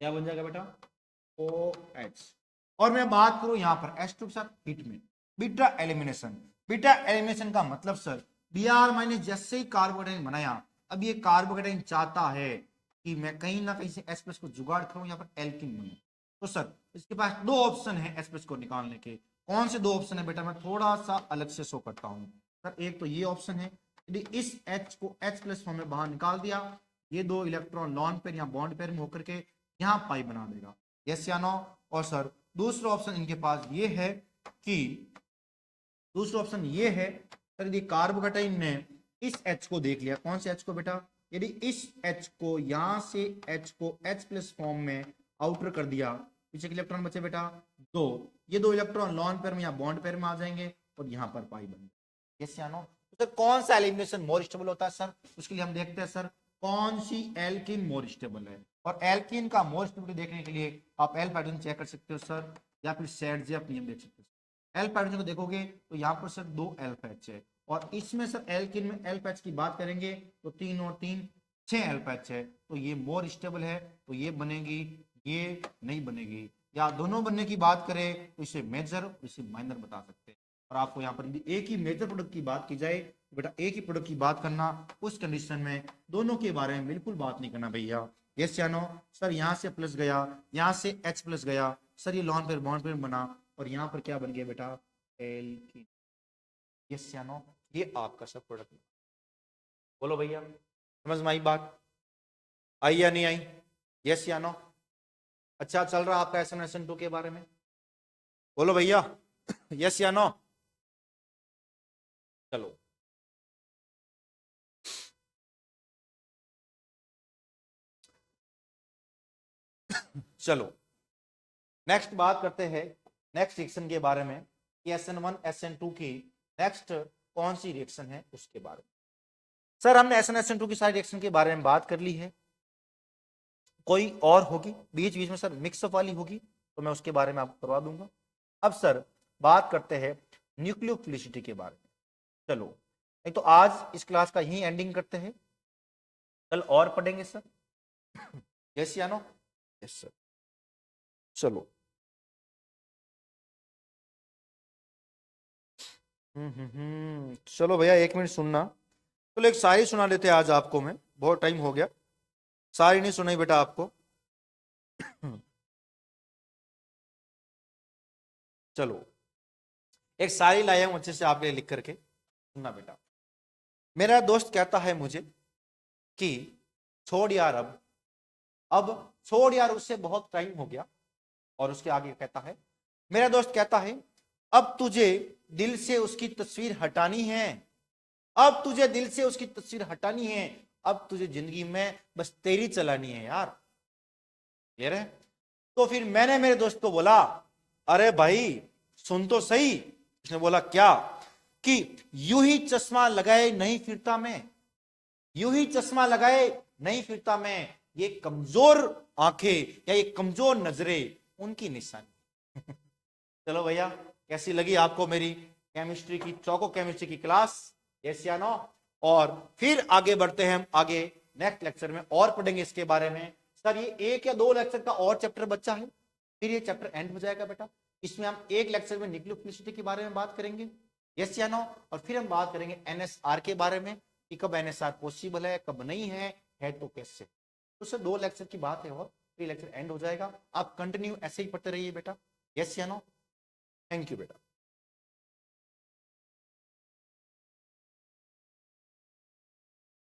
क्या बन जाएगा बेटा, OH। और मैं बात करूं यहाँ पर H2 के साथ हीट में बीटा एलिमिनेशन। बीटा एलिमिनेशन का मतलब सर Br माइनस जैसे ही कार्बोहाइड्रेट बनाया, अब ये कार्बोहाइड्रेट चाहता है कि मैं कहीं ना कहीं से H+ को जुगाड़ करूं, यहाँ पर एल्किन बनूं। तो सर इसके पास दो ऑप्शन है H+ को निकालने के। कौन से दो ऑप्शन है बेटा, मैं थोड़ा सा अलग से शो करता हूं सर। एक तो ये ऑप्शन है, यदि इस H को H+ फॉर्म में बाहर निकाल दिया, ये दो इलेक्ट्रॉन लॉन पेयर या बॉन्ड पेयर में होकर के यहाँ पाई बना देगा। यस या नो। और सर दूसरा ऑप्शन इनके पास ये है कि, दूसरा ऑप्शन ये है सर, यदि कार्बोकेटाइन ने इस H को देख लिया, कौन से H को बेटा, यदि इस H को यहां से H को H+ फॉर्म में आउटर कर दिया, पीछे के इलेक्ट्रॉन बचे बेटा दो, ये दो इलेक्ट्रॉन लॉन पेयर में या बॉन्ड पेयर में आ जाएंगे और यहाँ पर पाई बन जाएगी। यस या नो। तो सर कौन सा एलिमिनेशन मोर स्टेबल होता है सर, उसके लिए हम देखते हैं सर कौन सी एल्किन मोर स्टेबल है। और एल्किन का मोर स्टेबिलिटी देखने के लिए आप एल पैटर्न चेक कर सकते हो सर, या फिर सेडजेफ नियम देख सकते हो। एल पैटर्न को देखोगे तो यहाँ पर सर दो एल पैच है, और इसमें सर एल्किन में एल पैच की बात करेंगे तो 3 और 3 6 एल पैच है, तो ये मोर स्टेबल है, तो ये बनेगी, ये नहीं बनेगी। या दोनों बनने की बात करें तो इसे मेजर और इसे माइनर बता सकते हैं। और आपको यहाँ पर एक ही मेजर प्रोडक्ट की बात की जाए तो बेटा एक ही प्रोडक्ट की बात करना, उस कंडीशन में दोनों के बारे में बिल्कुल बात नहीं करना भैया। यस या नो। सर यहाँ से प्लस गया, यहाँ से H+ गया सर, ये लॉन पेयर बॉन्ड पेयर बना, और यहाँ पर क्या बन गया बेटा, एल्किन। यस या नो। ये आपका सब प्रोडक्ट। बोलो भैया समझ में आई बात, आई या नहीं आई, यस या नो। अच्छा चल रहा आपका SN2 के बारे में, बोलो भैया यस या नो। चलो चलो नेक्स्ट बात करते हैं नेक्स्ट रिएक्शन के बारे में कि SN1 SN2 की नेक्स्ट कौन सी रिएक्शन है उसके बारे में। सर हमने SN2 की सारी रिएक्शन के बारे में बात कर ली है, कोई और होगी बीच बीच में सर मिक्स अप वाली होगी तो मैं उसके बारे में आपको करवा दूंगा। अब सर बात करते हैं न्यूक्लियोफिलिसिटी के बारे में। चलो नहीं तो आज इस क्लास का यही एंडिंग करते हैं, कल और पढ़ेंगे सर। यस या नो। Yes sir. चलो चलो भैया एक मिनट सुनना। चलो एक शायरी सुना लेते हैं आज आपको, मैं बहुत टाइम हो गया शायरी नहीं सुनाई बेटा आपको। चलो एक शायरी लाया हूं अच्छे से आपके लिए लिख करके, सुनना बेटा। मेरा दोस्त कहता है मुझे कि छोड़ यार अब छोड़ यार, उससे बहुत टाइम हो गया। और उसके आगे कहता है, मेरा दोस्त कहता है अब तुझे दिल से उसकी तस्वीर हटानी है, अब तुझे दिल से उसकी तस्वीर हटानी है, अब तुझे जिंदगी में बस तेरी चलानी है यार। क्लियर है। तो फिर मैंने मेरे दोस्त को बोला, अरे भाई सुन तो सही। उसने बोला क्या, कि यूं ही चश्मा लगाए नहीं फिरता मैं, यूं ही चश्मा लगाए नहीं फिरता मैं, ये कमजोर आंखें या ये कमजोर नजरें उनकी निशानी। चलो भैया कैसी लगी आपको मेरी केमिस्ट्री की, चौको केमिस्ट्री की क्लास, यस या नो। और फिर आगे बढ़ते हैं हम, आगे नेक्स्ट लेक्चर में और पढ़ेंगे इसके बारे में। सर ये 1 या 2 लेक्चर का और चैप्टर बच्चा है, फिर ये चैप्टर एंड हो जाएगा बेटा। इसमें हम एक लेक्चर में न्यूक्लियोफिलिसिटी के बारे में बात करेंगे, यस या नो। और फिर हम बात करेंगे NSR के बारे में कि कब NSR पॉसिबल है कब नहीं है तो कैसे। तो सर 2 लेक्चर की बात है और फिर लेक्चर एंड हो जाएगा। आप कंटिन्यू ऐसे ही पढ़ते रहिए बेटा, यस या नो। थैंक यू बेटा।